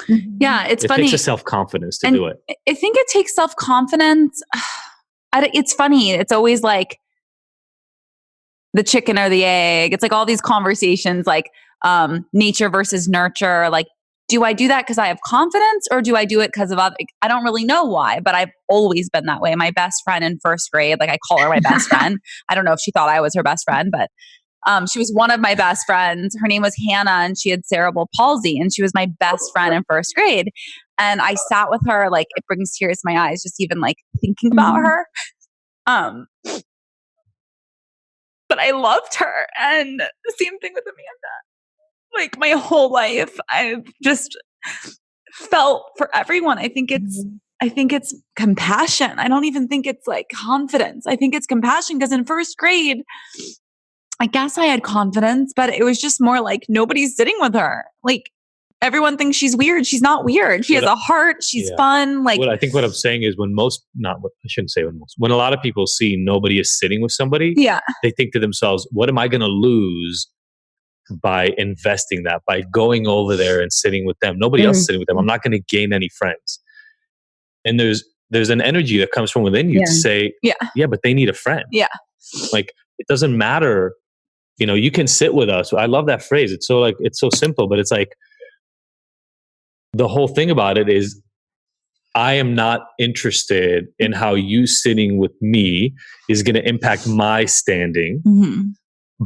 it's funny. It takes a self-confidence to do it. I think it takes self-confidence. It's funny. It's always like the chicken or the egg. It's like all these conversations, like nature versus nurture. Like, do I do that because I have confidence, or do I do it because of other? I don't really know why, but I've always been that way. My best friend in first grade, like I call her my best friend. I don't know if she thought I was her best friend, but she was one of my best friends. Her name was Hannah, and she had cerebral palsy, and she was my best friend in first grade. And I sat with her, like it brings tears to my eyes, just even like thinking about her. But I loved her, and the same thing with Amanda. Like my whole life, I've just felt for everyone. I think it's compassion. I don't even think it's like confidence. I think it's compassion, because in first grade, I guess I had confidence, but it was just more like nobody's sitting with her. Like everyone thinks she's weird. She's not weird. She has a heart. She's fun. Like I think what I'm saying is when a lot of people see nobody is sitting with somebody, they think to themselves, what am I going to lose by investing that, by going over there and sitting with them? Nobody else is sitting with them. I'm not going to gain any friends. And there's an energy that comes from within you to say, but they need a friend. Yeah. Like it doesn't matter. You know, you can sit with us. I love that phrase. It's so simple, but it's like the whole thing about it is I am not interested in how you sitting with me is going to impact my standing.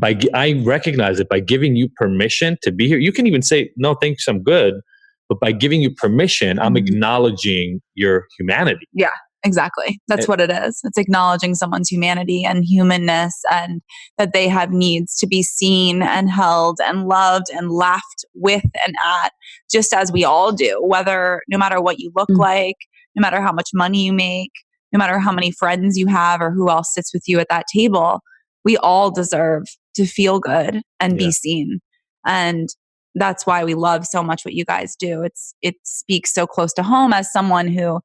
I recognize it by giving you permission to be here. You can even say, no, thanks, I'm good. But by giving you permission, I'm acknowledging your humanity. Yeah. Exactly. That's what it is. It's acknowledging someone's humanity and humanness, and that they have needs to be seen and held and loved and laughed with and at, just as we all do, no matter what you look like, no matter how much money you make, no matter how many friends you have or who else sits with you at that table, we all deserve to feel good and be seen. And that's why we love so much what you guys do. It speaks so close to home as someone who,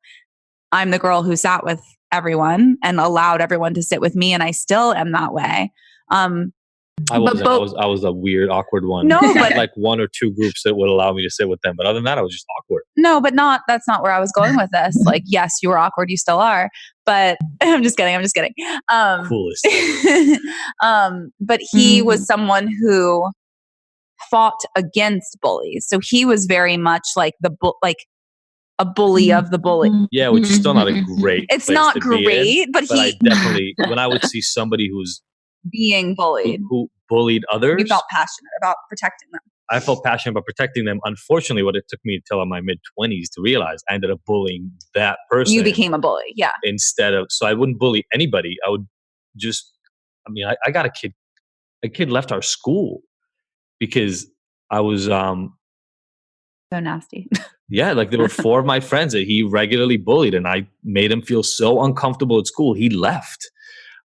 I'm the girl who sat with everyone and allowed everyone to sit with me. And I still am that way. I was a weird, awkward one. No, but like one or two groups that would allow me to sit with them. But other than that, I was just awkward. No, but that's not where I was going with this. Like, yes, you were awkward. You still are. But I'm just kidding. Coolest. But he was someone who fought against bullies. So he was very much like a bully of the bully. Yeah, which is still not a great. It's not great, but I definitely, when I would see somebody who's being bullied, who bullied others, you felt passionate about protecting them. I felt passionate about protecting them. Unfortunately, what it took me until in my mid-20s to realize, I ended up bullying that person. You became a bully, yeah. So I wouldn't bully anybody. I would just, I got a kid left our school because I was so nasty. Yeah, like there were 4 of my friends that he regularly bullied, and I made him feel so uncomfortable at school, he left.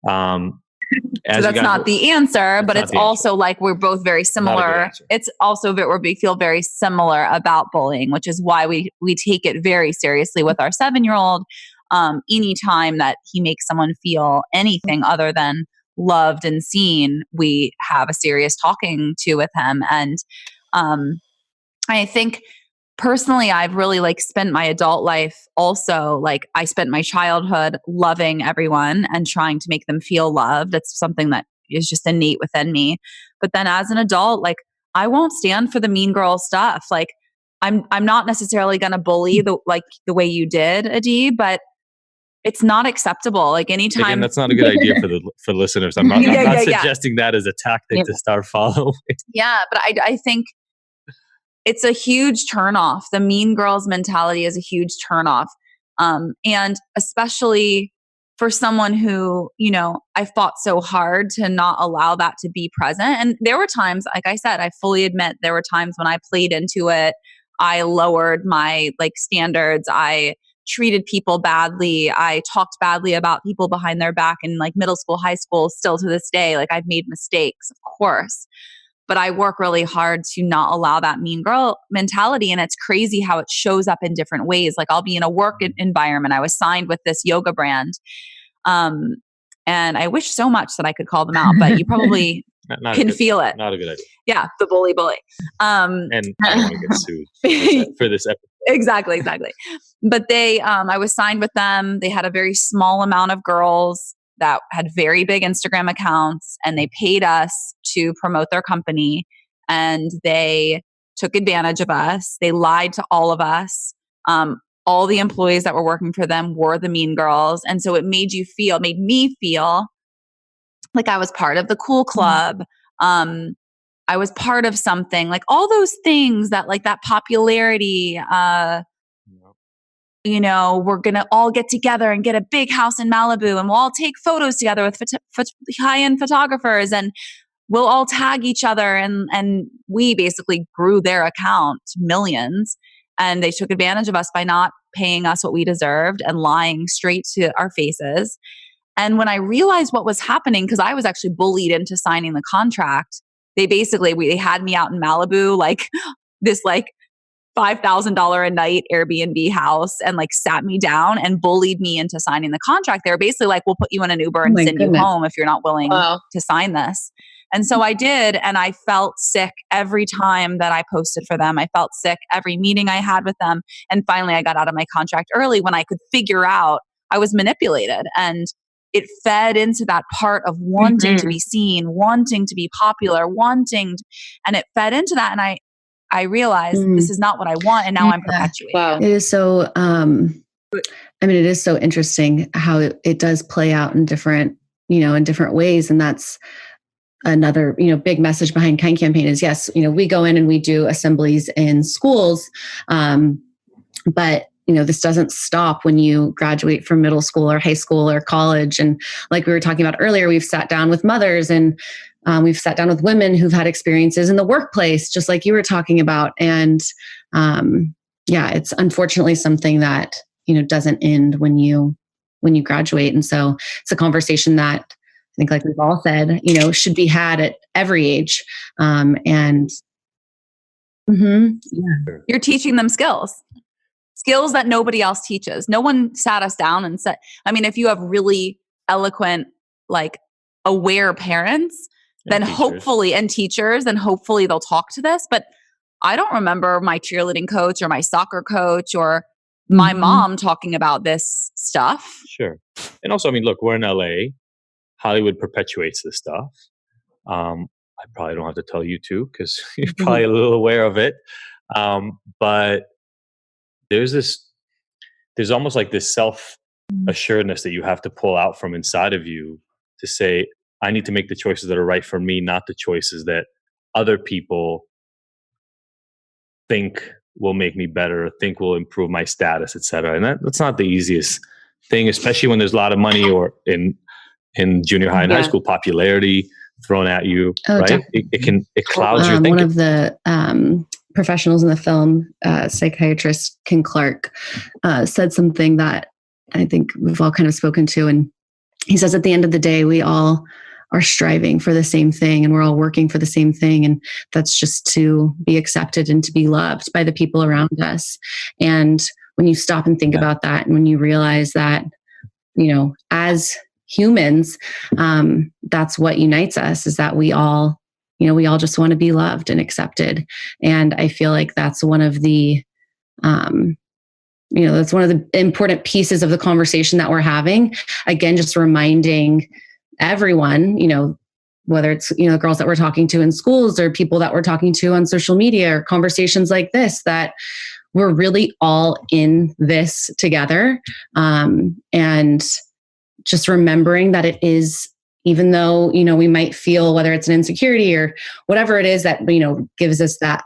So that's not the answer, but it's also like we're both very similar. It's also where we feel very similar about bullying, which is why we take it very seriously with our 7-year-old. Anytime that he makes someone feel anything other than loved and seen, we have a serious talking to with him. And I think personally, I've really spent my adult life also, I spent my childhood loving everyone and trying to make them feel loved. It's something that is just innate within me. But then as an adult, I won't stand for the mean girl stuff. I'm not necessarily going to bully the way you did, Adi, but it's not acceptable. Anytime. Again, that's not a good idea for listeners. I'm not suggesting that as a tactic to start following. Yeah, but I think it's a huge turnoff. The mean girls mentality is a huge turnoff. And especially for someone who, I fought so hard to not allow that to be present. And there were times, like I said, I fully admit there were times when I played into it. I lowered my standards. I treated people badly. I talked badly about people behind their back in middle school, high school, still to this day. I've made mistakes, of course. But I work really hard to not allow that mean girl mentality. And it's crazy how it shows up in different ways. I'll be in a work environment. I was signed with this yoga brand. And I wish so much that I could call them out, but you probably can feel it. Not a good idea. Yeah, the bully. And I don't want to get sued for this episode. Exactly. But I was signed with them. They had a very small amount of girls that had very big Instagram accounts, and they paid us to promote their company, and they took advantage of us. They lied to all of us. All the employees that were working for them were the mean girls. And so it made me feel like I was part of the cool club. I was part of something, all those things that that popularity, we're going to all get together and get a big house in Malibu, and we'll all take photos together with high-end photographers, and we'll all tag each other. And we basically grew their account to millions, and they took advantage of us by not paying us what we deserved and lying straight to our faces. And when I realized what was happening, because I was actually bullied into signing the contract, they had me out in Malibu, this $5,000 a night Airbnb house, and sat me down and bullied me into signing the contract. They were basically we'll put you in an Uber and send you home if you're not willing to sign this. And so I did. And I felt sick every time that I posted for them. I felt sick every meeting I had with them. And finally I got out of my contract early when I could figure out I was manipulated. And it fed into that part of wanting to be seen, wanting to be popular, and it fed into that. And I realized this is not what I want, and now I'm perpetuating. Wow. It is so, it is so interesting how it does play out in different ways. And that's another, big message behind Kind Campaign is, yes, we go in and we do assemblies in schools. But this doesn't stop when you graduate from middle school or high school or college. And like we were talking about earlier, we've sat down with mothers and We've sat down with women who've had experiences in the workplace, just like you were talking about. And it's unfortunately something that, doesn't end when you graduate. And so it's a conversation that I think, like we've all said, should be had at every age. You're teaching them skills that nobody else teaches. No one sat us down and said, if you have really eloquent, like aware parents, then hopefully, and teachers, then hopefully they'll talk to this. But I don't remember my cheerleading coach or my soccer coach or my mom talking about this stuff. Sure. And also, look, we're in LA. Hollywood perpetuates this stuff. I probably don't have to tell you too, because you're probably a little aware of it. But there's almost like this self-assuredness that you have to pull out from inside of you to say, I need to make the choices that are right for me, not the choices that other people think will make me better, or think will improve my status, etc. And that's not the easiest thing, especially when there's a lot of money or in junior high and high school, popularity thrown at you, right? It clouds your thinking. One of the professionals in the film, psychiatrist Ken Clark, said something that I think we've all kind of spoken to. And he says, at the end of the day, we all are striving for the same thing, and we're all working for the same thing. And that's just to be accepted and to be loved by the people around us. And when you stop and think about that, and when you realize that, as humans, that's what unites us, is that we all just want to be loved and accepted. And I feel like that's one of the, that's one of the important pieces of the conversation that we're having. Again, just reminding everyone, whether it's, the girls that we're talking to in schools or people that we're talking to on social media or conversations like this, that we're really all in this together. And just remembering that it is, even though, we might feel, whether it's an insecurity or whatever it is that, gives us that,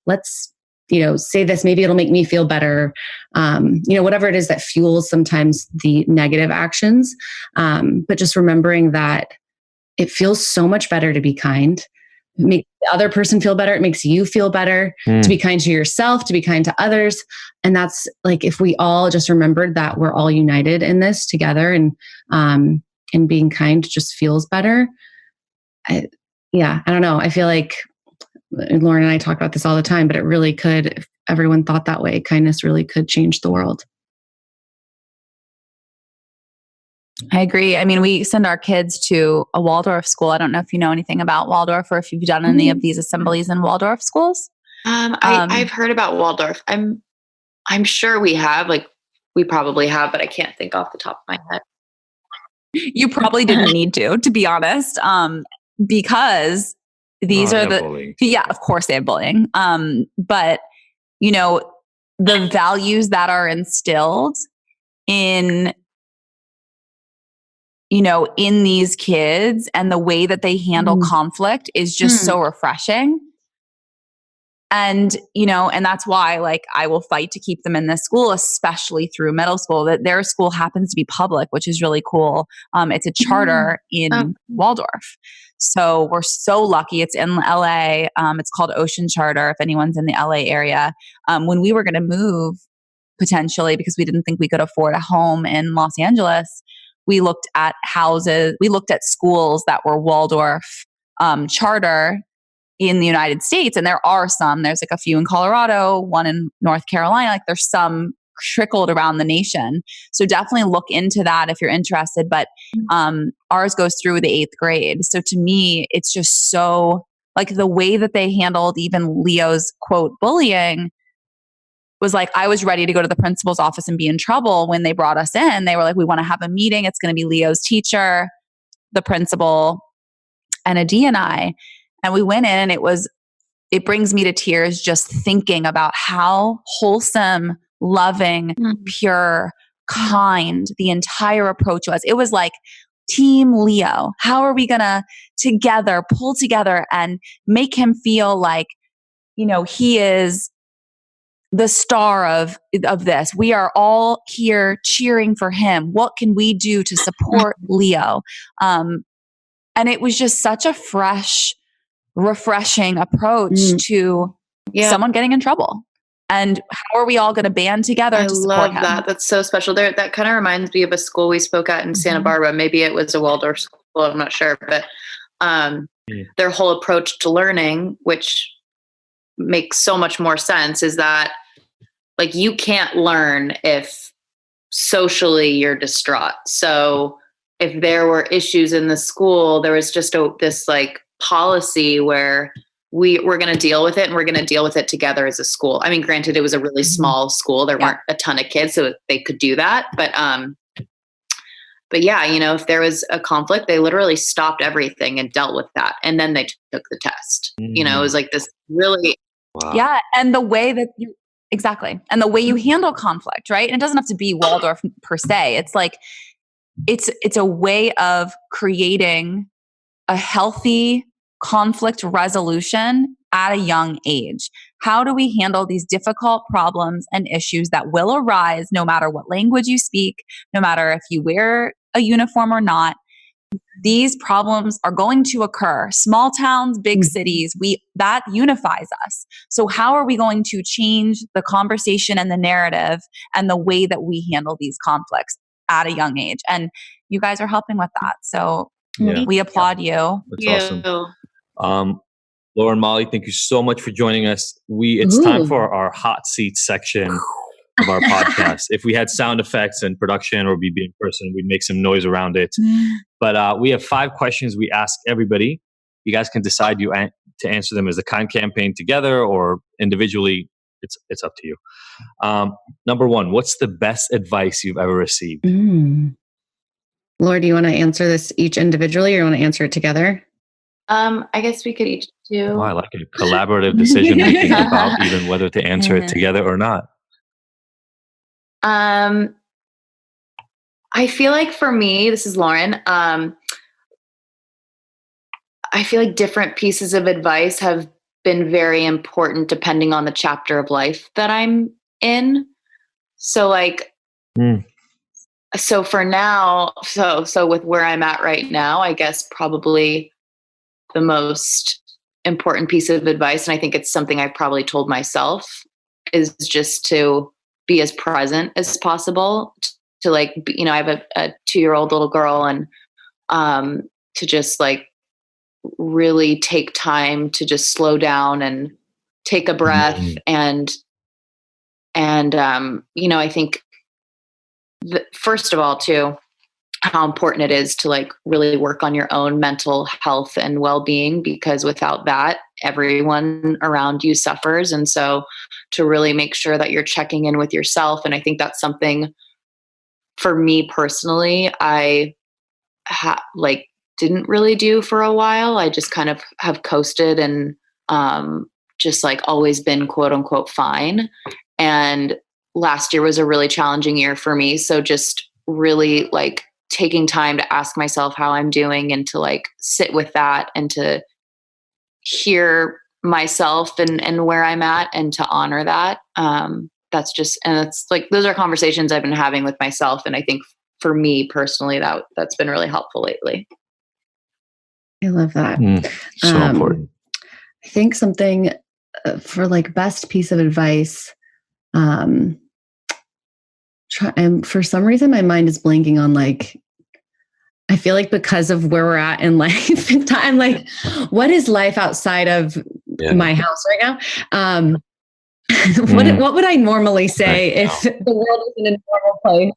let's, say this, maybe it'll make me feel better. Whatever it is that fuels sometimes the negative actions. But just remembering that it feels so much better to be kind. It makes the other person feel better. It makes you feel better to be kind to yourself, to be kind to others. And that's like, if we all just remembered that we're all united in this together, and being kind just feels better. I don't know. I feel like Lauren and I talk about this all the time, but it really could, if everyone thought that way, kindness really could change the world. I agree. We send our kids to a Waldorf school. I don't know if you know anything about Waldorf, or if you've done any of these assemblies in Waldorf schools. I've heard about Waldorf. I'm sure we have, we probably have, but I can't think off the top of my head. You probably didn't need to be honest, because these are bullying. Of course they have bullying. But the values that are instilled in these kids, and the way that they handle conflict is just so refreshing. And, and that's why, I will fight to keep them in this school, especially through middle school. That their school happens to be public, which is really cool. It's a charter in Waldorf. So we're so lucky. It's in LA. It's called Ocean Charter, if anyone's in the LA area. When we were going to move, potentially, because we didn't think we could afford a home in Los Angeles, we looked at houses. We looked at schools that were Waldorf charter in the United States. And there are some. There's a few in Colorado, one in North Carolina. There's some trickled around the nation. So definitely look into that if you're interested. But ours goes through the 8th grade. So to me, it's just so, the way that they handled even Leo's quote bullying was I was ready to go to the principal's office and be in trouble when they brought us in. They were like, we want to have a meeting. It's going to be Leo's teacher, the principal, and a D&I. And we went in, and it brings me to tears just thinking about how wholesome, loving, pure, kind the entire approach was. It was like Team Leo. How are we going to together pull together and make him feel like, he is the star of this. We are all here cheering for him. What can we do to support Leo? And it was just such a fresh, refreshing approach to someone getting in trouble. And how are we all going to band together to support him? I love that. That's so special. There, that kind of reminds me of a school we spoke at in Santa Barbara. Maybe it was a Waldorf school, I'm not sure. But their whole approach to learning, which makes so much more sense, is that like you can't learn if socially you're distraught. So if there were issues in the school, there was just this like policy where we're going to deal with it, and we're going to deal with it together as a school. I mean, granted, it was a really small school. There weren't a ton of kids, so they could do that. But yeah, you know, if there was a conflict, they literally stopped everything and dealt with that. And then they took the test. You know, it was like this really. Wow. Yeah. And the way that exactly. And the way you handle conflict, right? And it doesn't have to be Waldorf per se. It's like, it's a way of creating a healthy conflict resolution at a young age. How do we handle these difficult problems and issues that will arise no matter what language you speak, no matter if you wear a uniform or not? These problems are going to occur. Small towns, big cities, that unifies us. So how are we going to change the conversation and the narrative and the way that we handle these conflicts at a young age? And you guys are helping with that. So we applaud you. That's awesome. Lauren, Molly, thank you so much for joining us. It's time for our hot seat section of our podcast. If we had sound effects and production, or we'd be in person, we'd make some noise around it. But we have 5 questions we ask everybody. You guys can decide to answer them as a kind campaign together or individually. It's up to you. Number 1, what's the best advice you've ever received? Laura, do you want to answer this each individually, or you want to answer it together? I guess we could each do. Oh, I like it. Collaborative decision making about even whether to answer it together or not. I feel like for me, this is Lauren. I feel like different pieces of advice have been very important depending on the chapter of life that I'm in. So like, so for now, so with where I'm at right now, I guess probably the most important piece of advice, and I think it's something I've probably told myself, is just to be as present as possible, to like, you know, I have a 2-year-old little girl, and to just like really take time to just slow down and take a breath. And you know, I think first of all too, how important it is to like really work on your own mental health and well-being, because without that, everyone around you suffers. And so to really make sure that you're checking in with yourself. And I think that's something for me personally, I didn't really do for a while. I just kind of have coasted and just like always been quote unquote fine. And last year was a really challenging year for me. So just really like taking time to ask myself how I'm doing, and to like sit with that, and to hear myself and where I'm at, and to honor that. That's just, and it's like, those are conversations I've been having with myself. And I think for me personally, that's been really helpful lately. I love that. So important. I think something for like best piece of advice, for some reason, my mind is blanking on like, I feel like because of where we're at in life and time, like what is life outside of my house right now? What would I normally say if the world isn't a normal place?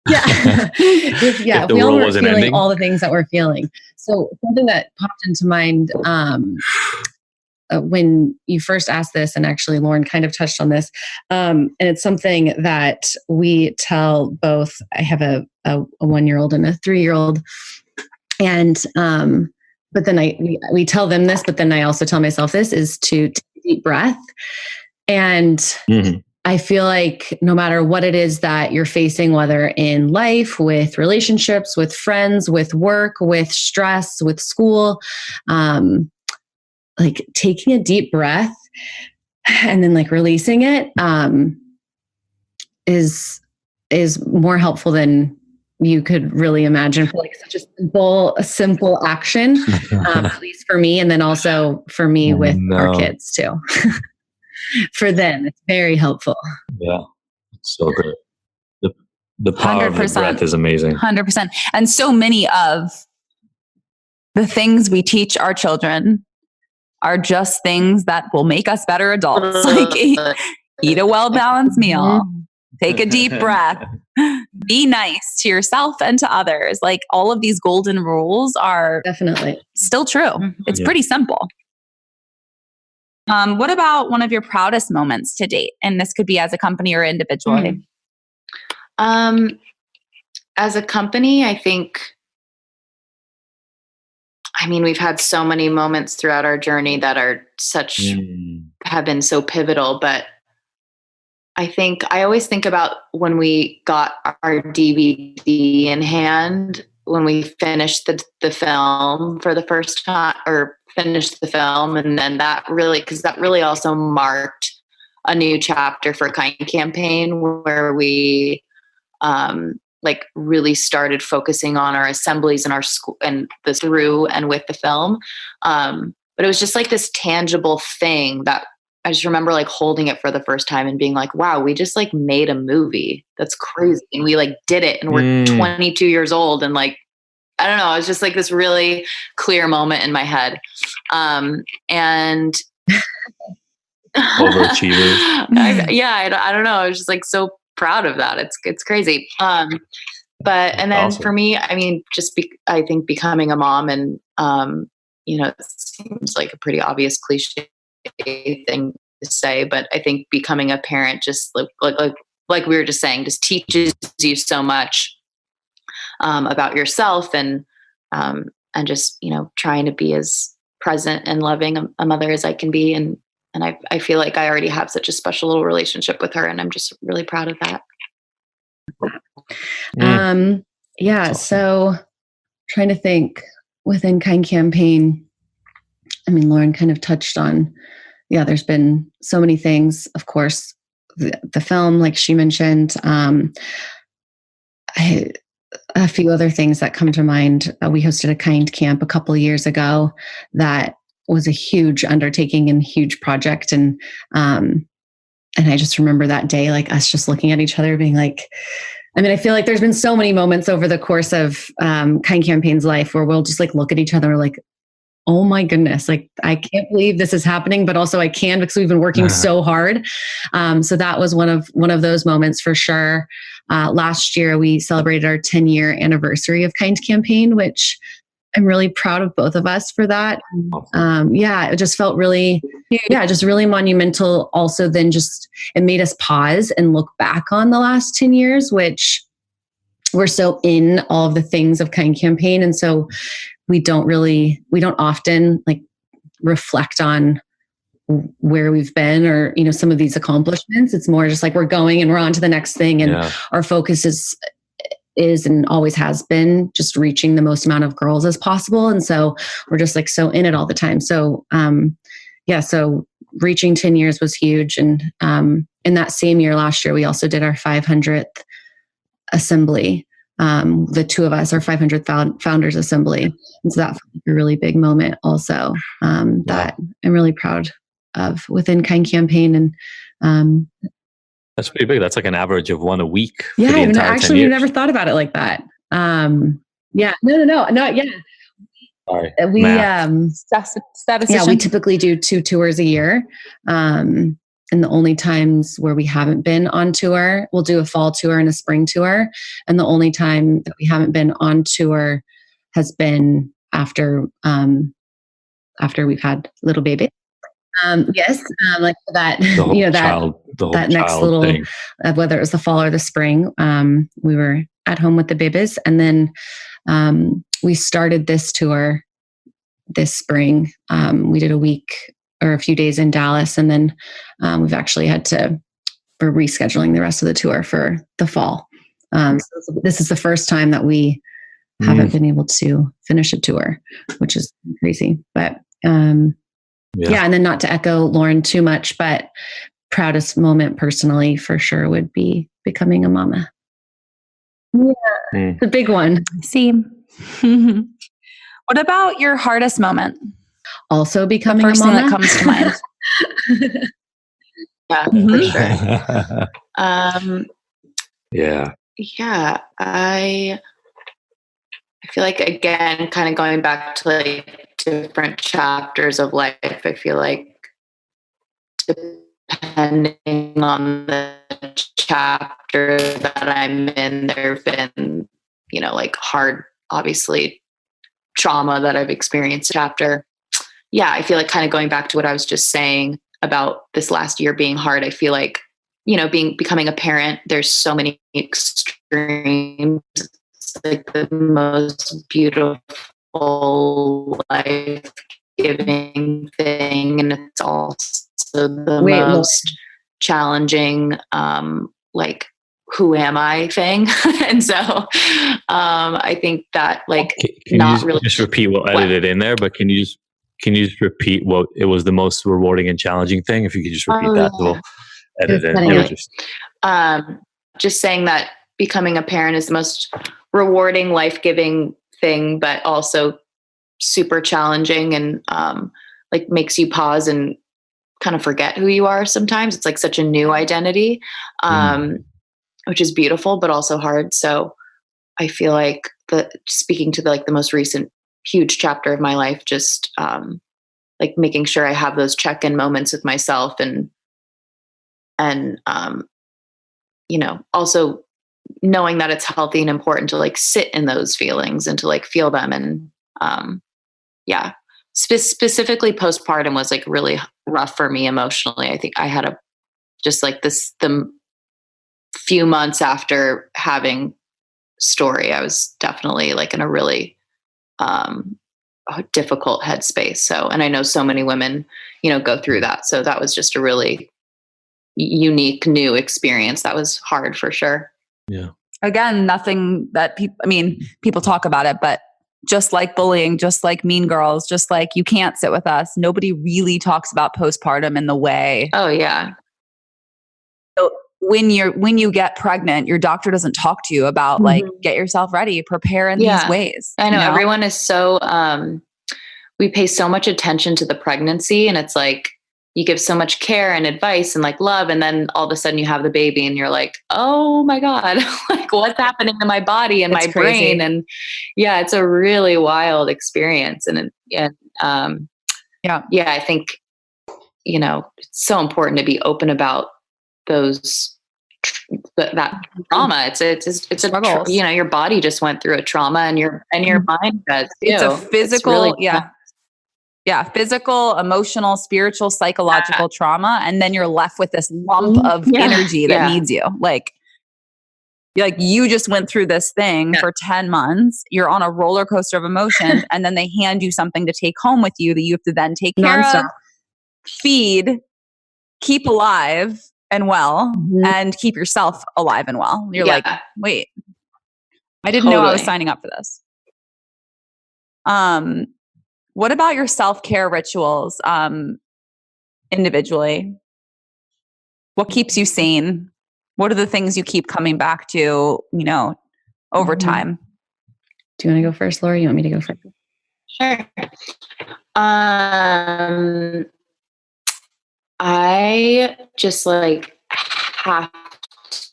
If we all were feeling ending. All the things that we're feeling. So something that popped into mind when you first asked this, and actually Lauren kind of touched on this, and it's something that we tell both. I have a 1-year-old and a 3-year-old, and but then we tell them this, but then I also tell myself this, is to take a deep breath. And I feel like no matter what it is that you're facing, whether in life, with relationships, with friends, with work, with stress, with school, like taking a deep breath and then like releasing it is more helpful than you could really imagine, for like such a simple action, at least for me. And then also for me with our kids too. For them, it's very helpful. Yeah. It's so good. The power 100%. Of the breath is amazing. 100%. And so many of the things we teach our children are just things that will make us better adults. Like eat a well-balanced meal, take a deep breath, be nice to yourself and to others. Like all of these golden rules are definitely still true. It's pretty simple. What about one of your proudest moments to date? And this could be as a company or individually. As a company, we've had so many moments throughout our journey that are have been so pivotal, but I always think about when we got our DVD in hand, when we finished the film for the first time, or finished the film. And then that really also marked a new chapter for Kind Campaign, where we, really started focusing on our assemblies in our school and through and with the film. But it was just like this tangible thing that I just remember like holding it for the first time and being like, wow, we just like made a movie. That's crazy. And we like did it, and we're 22 years old. And like, I don't know, it was just like this really clear moment in my head. And overachievers. I don't know. I was just like so proud of that. It's crazy. And then awesome. For me, I think becoming a mom, and it seems like a pretty obvious cliche thing to say, but I think becoming a parent, just like we were just saying, just teaches you so much about yourself, and just trying to be as present and loving a mother as I can be, and I feel like I already have such a special little relationship with her, and I'm just really proud of that. So trying to think within Kind Campaign, Lauren kind of touched on, there's been so many things, of course, the film, like she mentioned, a few other things that come to mind. We hosted a Kind Camp a couple of years ago that was a huge undertaking and huge project. And I just remember that day, like us just looking at each other being like, I feel like there's been so many moments over the course of Kind Campaign's life where we'll just like look at each other and we're like, oh my goodness, like I can't believe this is happening, but also I can because we've been working so hard. So that was one of those moments for sure. Last year we celebrated our 10-year anniversary of Kind Campaign, which I'm really proud of both of us for that. It just felt really, just really monumental. Also, then just it made us pause and look back on the last 10 years, which we're so in all of the things of Kind Campaign. And so we don't often like reflect on where we've been or, some of these accomplishments. It's more just like we're going and we're on to the next thing. And our focus is and always has been just reaching the most amount of girls as possible. And so we're just like so in it all the time. So, so reaching 10 years was huge. And in that same year, last year, we also did our 500th assembly. The two of us, our 500th founders assembly. And so that felt like a really big moment also that I'm really proud of within Kind Campaign. And that's pretty big. That's like an average of one a week. Yeah, I've actually never thought about it like that. No. Sorry. We typically do 2 tours a year. And the only times where we haven't been on tour, we'll do a fall tour and a spring tour. And the only time that we haven't been on tour has been after we've had little baby. Like that, that next little thing. Whether it was the fall or the spring, we were at home with the babies. And then we started this tour this spring. We did a week or a few days in Dallas. And then we've actually we're rescheduling the rest of the tour for the fall. So this is the first time that we haven't been able to finish a tour, which is crazy. But and then not to echo Lauren too much, but proudest moment personally for sure would be becoming a mama. It's a big one. See. What about your hardest moment? Also becoming the first a mama. thing that comes to mind. Yeah, for sure. Yeah, I feel like, again, kind of going back to like different chapters of life, I feel like depending on the chapter that I'm in, there have been, like hard, obviously, trauma that I've experienced chapter. Yeah, I feel like kind of going back to what I was just saying about this last year being hard. I feel like, becoming a parent, there's so many extremes. It's like the most beautiful, life-giving thing, and it's also the most challenging, like, who am I thing. And so I think that, like, can you just repeat, we'll edit it in there, but can you just repeat what it was the most rewarding and challenging thing? If you could just repeat that, we'll edit it in. Anyway. Just saying that becoming a parent is the most rewarding, life-giving thing, but also super challenging, and like makes you pause and kind of forget who you are sometimes. It's like such a new identity, which is beautiful, but also hard. So I feel like speaking to the most recent huge chapter of my life, just like making sure I have those check-in moments with myself, and also knowing that it's healthy and important to like sit in those feelings and to like feel them. And specifically postpartum was like really rough for me emotionally. I think I had the few months after having Story, I was definitely like in a really difficult headspace. So, and I know so many women, go through that. So that was just a really unique, new experience. That was hard for sure. Yeah. Again, nothing that people talk about it, but just like bullying, just like Mean Girls, just like You Can't Sit With Us, nobody really talks about postpartum in the way. Oh yeah. So when you get pregnant, your doctor doesn't talk to you about like, get yourself ready, prepare in these ways. I know everyone is so, we pay so much attention to the pregnancy, and it's like, you give so much care and advice and like love. And then all of a sudden you have the baby and you're like, oh my God, like what's happening to my body and my brain? And yeah, it's a really wild experience. And I think, it's so important to be open about that trauma. It's a your body just went through a trauma, and your mind does too. It's a physical, physical, emotional, spiritual, psychological trauma. And then you're left with this lump of energy that needs you. Like you just went through this thing for 10 months. You're on a roller coaster of emotions, and then they hand you something to take home with you that you have to then take care of, feed, keep alive and well, and keep yourself alive and well. You're like, wait, I didn't know I was signing up for this. What about your self-care rituals individually? What keeps you sane? What are the things you keep coming back to, over time? Do you want to go first, Laura? You want me to go first? Sure. I just like have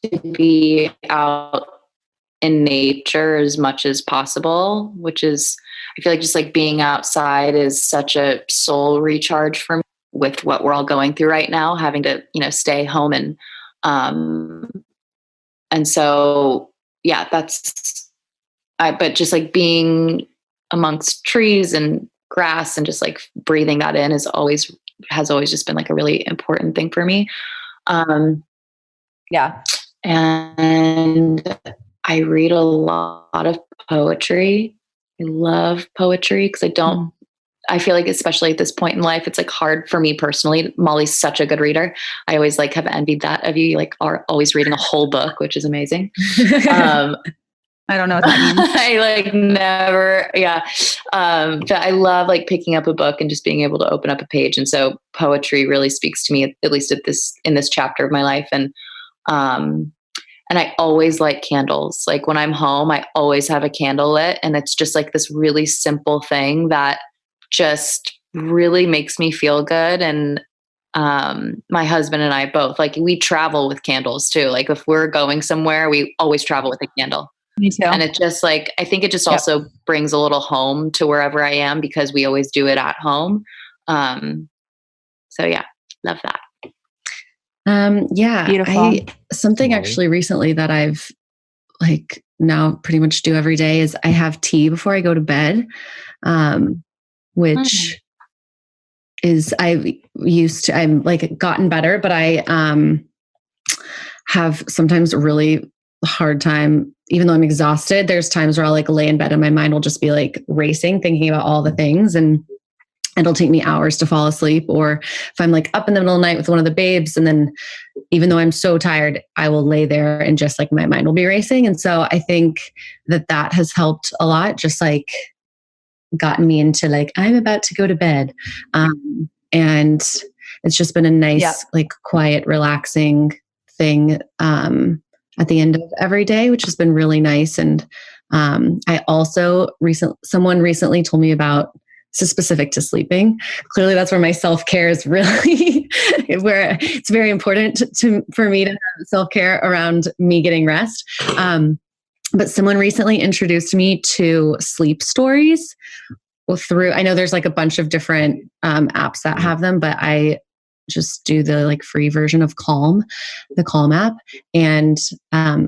to be out in nature as much as possible, which is, I feel like just like being outside is such a soul recharge for me with what we're all going through right now, having to, stay home. And so, yeah, but just like being amongst trees and grass and just like breathing that in has always just been like a really important thing for me. And I read a lot of poetry. I love poetry because I feel like, especially at this point in life, it's like hard for me personally. Molly's such a good reader. I always like have envied that of you. You like are always reading a whole book, which is amazing. I don't know what that means. I like never. Yeah. But I love like picking up a book and just being able to open up a page. And so poetry really speaks to me, at least in this chapter of my life. And And I always light candles. Like when I'm home, I always have a candle lit. And it's just like this really simple thing that just really makes me feel good. And my husband and I both, like, we travel with candles too. Like if we're going somewhere, we always travel with a candle. Me too. And it just like, I think it just also brings a little home to wherever I am, because we always do it at home. So yeah, love that. Yeah, Beautiful. Something actually recently that I've like now pretty much do every day is I have tea before I go to bed, which is I'm like gotten better, but I have sometimes a really hard time, even though I'm exhausted. There's times where I'll like lay in bed and my mind will just be like racing, thinking about all the things, and it'll take me hours to fall asleep. Or if I'm like up in the middle of the night with one of the babes, and then even though I'm so tired, I will lay there and just like my mind will be racing. And so I think that has helped a lot, just like gotten me into like, I'm about to go to bed. And it's just been a nice, like quiet, relaxing thing at the end of every day, which has been really nice. And I also someone recently told me about, this is specific to sleeping. Clearly that's where my self-care is really, where it's very important for me to have self-care around me getting rest. But someone recently introduced me to sleep stories I know there's like a bunch of different apps that have them, but I just do the like free version of Calm, the Calm app. And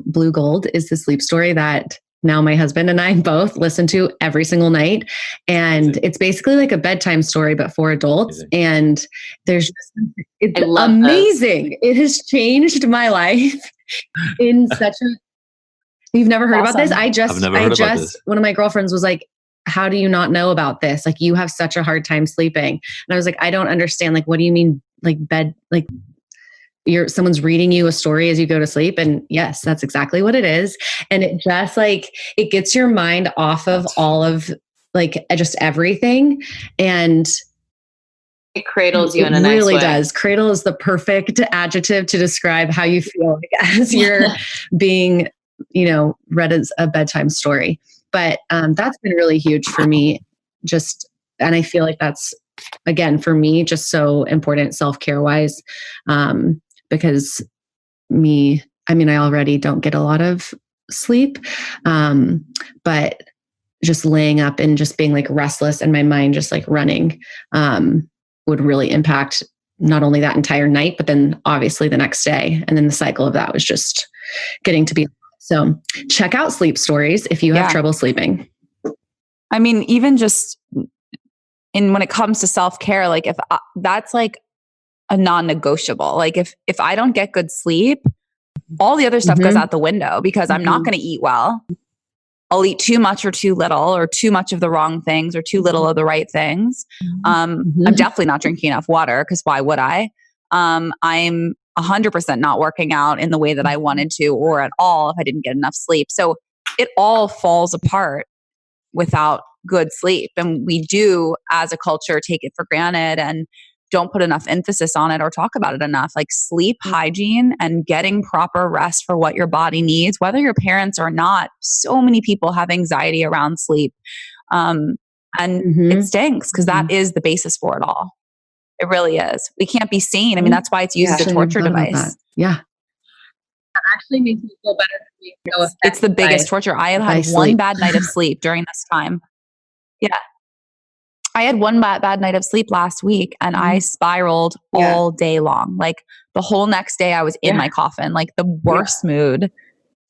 Blue Gold is the sleep story that now my husband and I both listen to every single night. And it's basically like a bedtime story, but for adults. And it's amazing. Those. It has changed my life in such a, you've never heard about this? I've never heard about this. One of my girlfriends was like, how do you not know about this? Like, you have such a hard time sleeping. And I was like, I don't understand. Like, what do you mean? Like bed, like someone's reading you a story as you go to sleep. And yes, that's exactly what it is. And it just like, it gets your mind off of all of like just everything. And it cradles you in a nice way. It really does. Cradle is the perfect adjective to describe how you feel as you're being, read as a bedtime story. But that's been really huge for me. And I feel like that's, again, for me, just so important self-care wise, because I already don't get a lot of sleep, but just laying up and just being like restless and my mind just like running would really impact not only that entire night, but then obviously the next day. And then the cycle of that was just getting to be. So check out sleep stories if you have trouble sleeping. I mean, even just when it comes to self-care, like if that's like a non-negotiable, like if I don't get good sleep, all the other stuff goes out the window, because I'm not going to eat well. I'll eat too much or too little, or too much of the wrong things or too little of the right things. I'm definitely not drinking enough water, because why would I? I'm 100% not working out in the way that I wanted to, or at all, if I didn't get enough sleep. So it all falls apart without good sleep. And we do, as a culture, take it for granted and don't put enough emphasis on it or talk about it enough. Like sleep hygiene and getting proper rest for what your body needs, whether you're parents or not. So many people have anxiety around sleep. And it stinks, because that is the basis for it all. It really is. We can't be seen. I mean, that's why it's used as a torture device. Yeah. That actually makes me feel better. It's the biggest torture. I had one bad night of sleep during this time. Yeah. I had one bad night of sleep last week, and I spiraled all day long. Like the whole next day I was in my coffin, like the worst mood,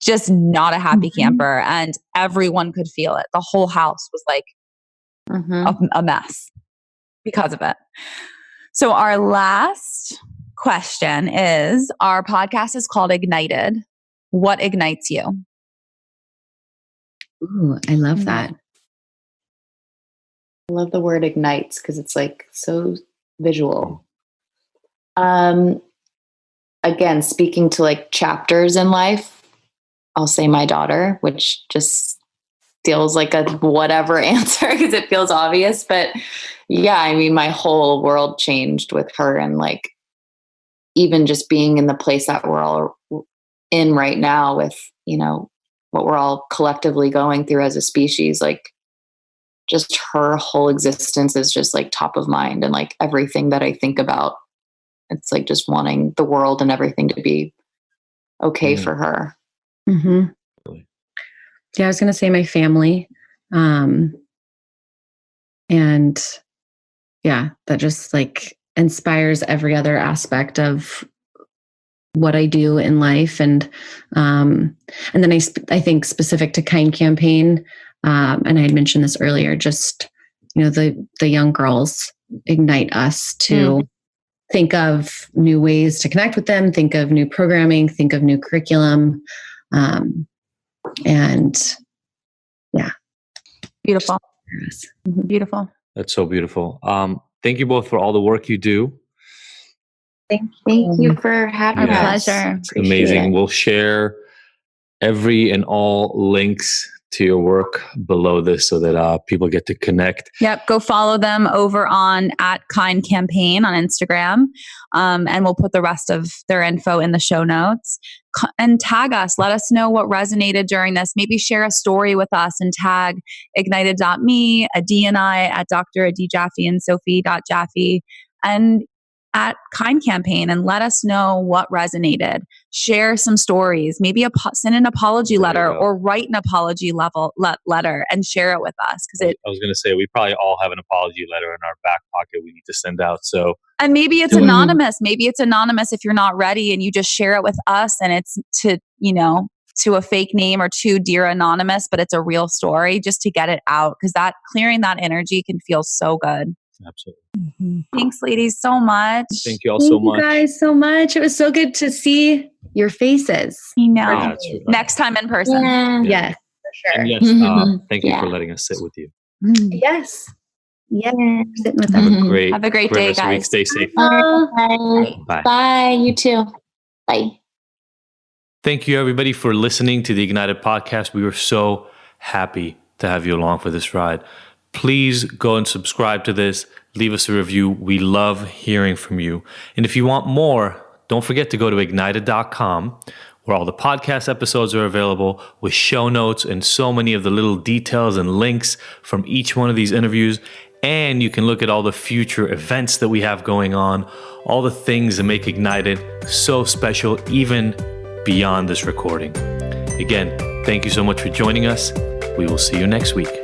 just not a happy camper. And everyone could feel it. The whole house was like a mess because of it. So our last question is, our podcast is called Ignited. What ignites you? Ooh, I love that. I love the word ignites, because it's like so visual. Again, speaking to like chapters in life, I'll say my daughter, which just feels like a whatever answer because it feels obvious. But yeah, I mean, my whole world changed with her, and like even just being in the place that we're all in right now with, you know, what we're all collectively going through as a species. Like, just her whole existence is just like top of mind, and like everything that I think about, it's like just wanting the world and everything to be okay for her. Mm-hmm. Yeah, I was going to say my family. And yeah, that just like inspires every other aspect of what I do in life. And then I think specific to Kind Campaign, and I had mentioned this earlier, just, you know, the young girls ignite us to think of new ways to connect with them, think of new programming, think of new curriculum. And yeah. Beautiful. Beautiful. That's so beautiful. Thank you both for all the work you do. Thank you for having Our us. pleasure. It's amazing. We'll share every and all links to your work below this so that people get to connect. Yep. Go follow them over on @KindCampaign on Instagram. And we'll put the rest of their info in the show notes. And tag us. Let us know what resonated during this. Maybe share a story with us and tag ignited.me, Adi and I at Dr. Adi Jaffe and Sophie.Jaffe, and at Kind Campaign, and let us know what resonated. Share some stories, maybe send an apology letter or write an apology letter and share it with us. I was going to say, we probably all have an apology letter in our back pocket we need to send out. So, and maybe it's anonymous. Maybe it's anonymous if you're not ready, and you just share it with us, and it's to, you know, to a fake name or to Dear Anonymous, but it's a real story, just to get it out, because that clearing that energy can feel so good. Absolutely. Thanks, ladies, so much. Thank you all so much. Thank you guys so much. It was so good to see your faces. You know, Yeah, next time in person. Yeah. Yes, for sure. And yes, thank you for letting us sit with you. Yes. Yes. Sitting with Have them. Have a great day, rest of the week. guys. Stay safe. Bye. Bye. Bye. You too. Bye. Thank you, everybody, for listening to the Ignited podcast. We were so happy to have you along for this ride. Please go and subscribe to this. Leave us a review. We love hearing from you. And if you want more, don't forget to go to ignited.com, where all the podcast episodes are available with show notes and so many of the little details and links from each one of these interviews. And you can look at all the future events that we have going on, all the things that make Ignited so special, even beyond this recording. Again, thank you so much for joining us. We will see you next week.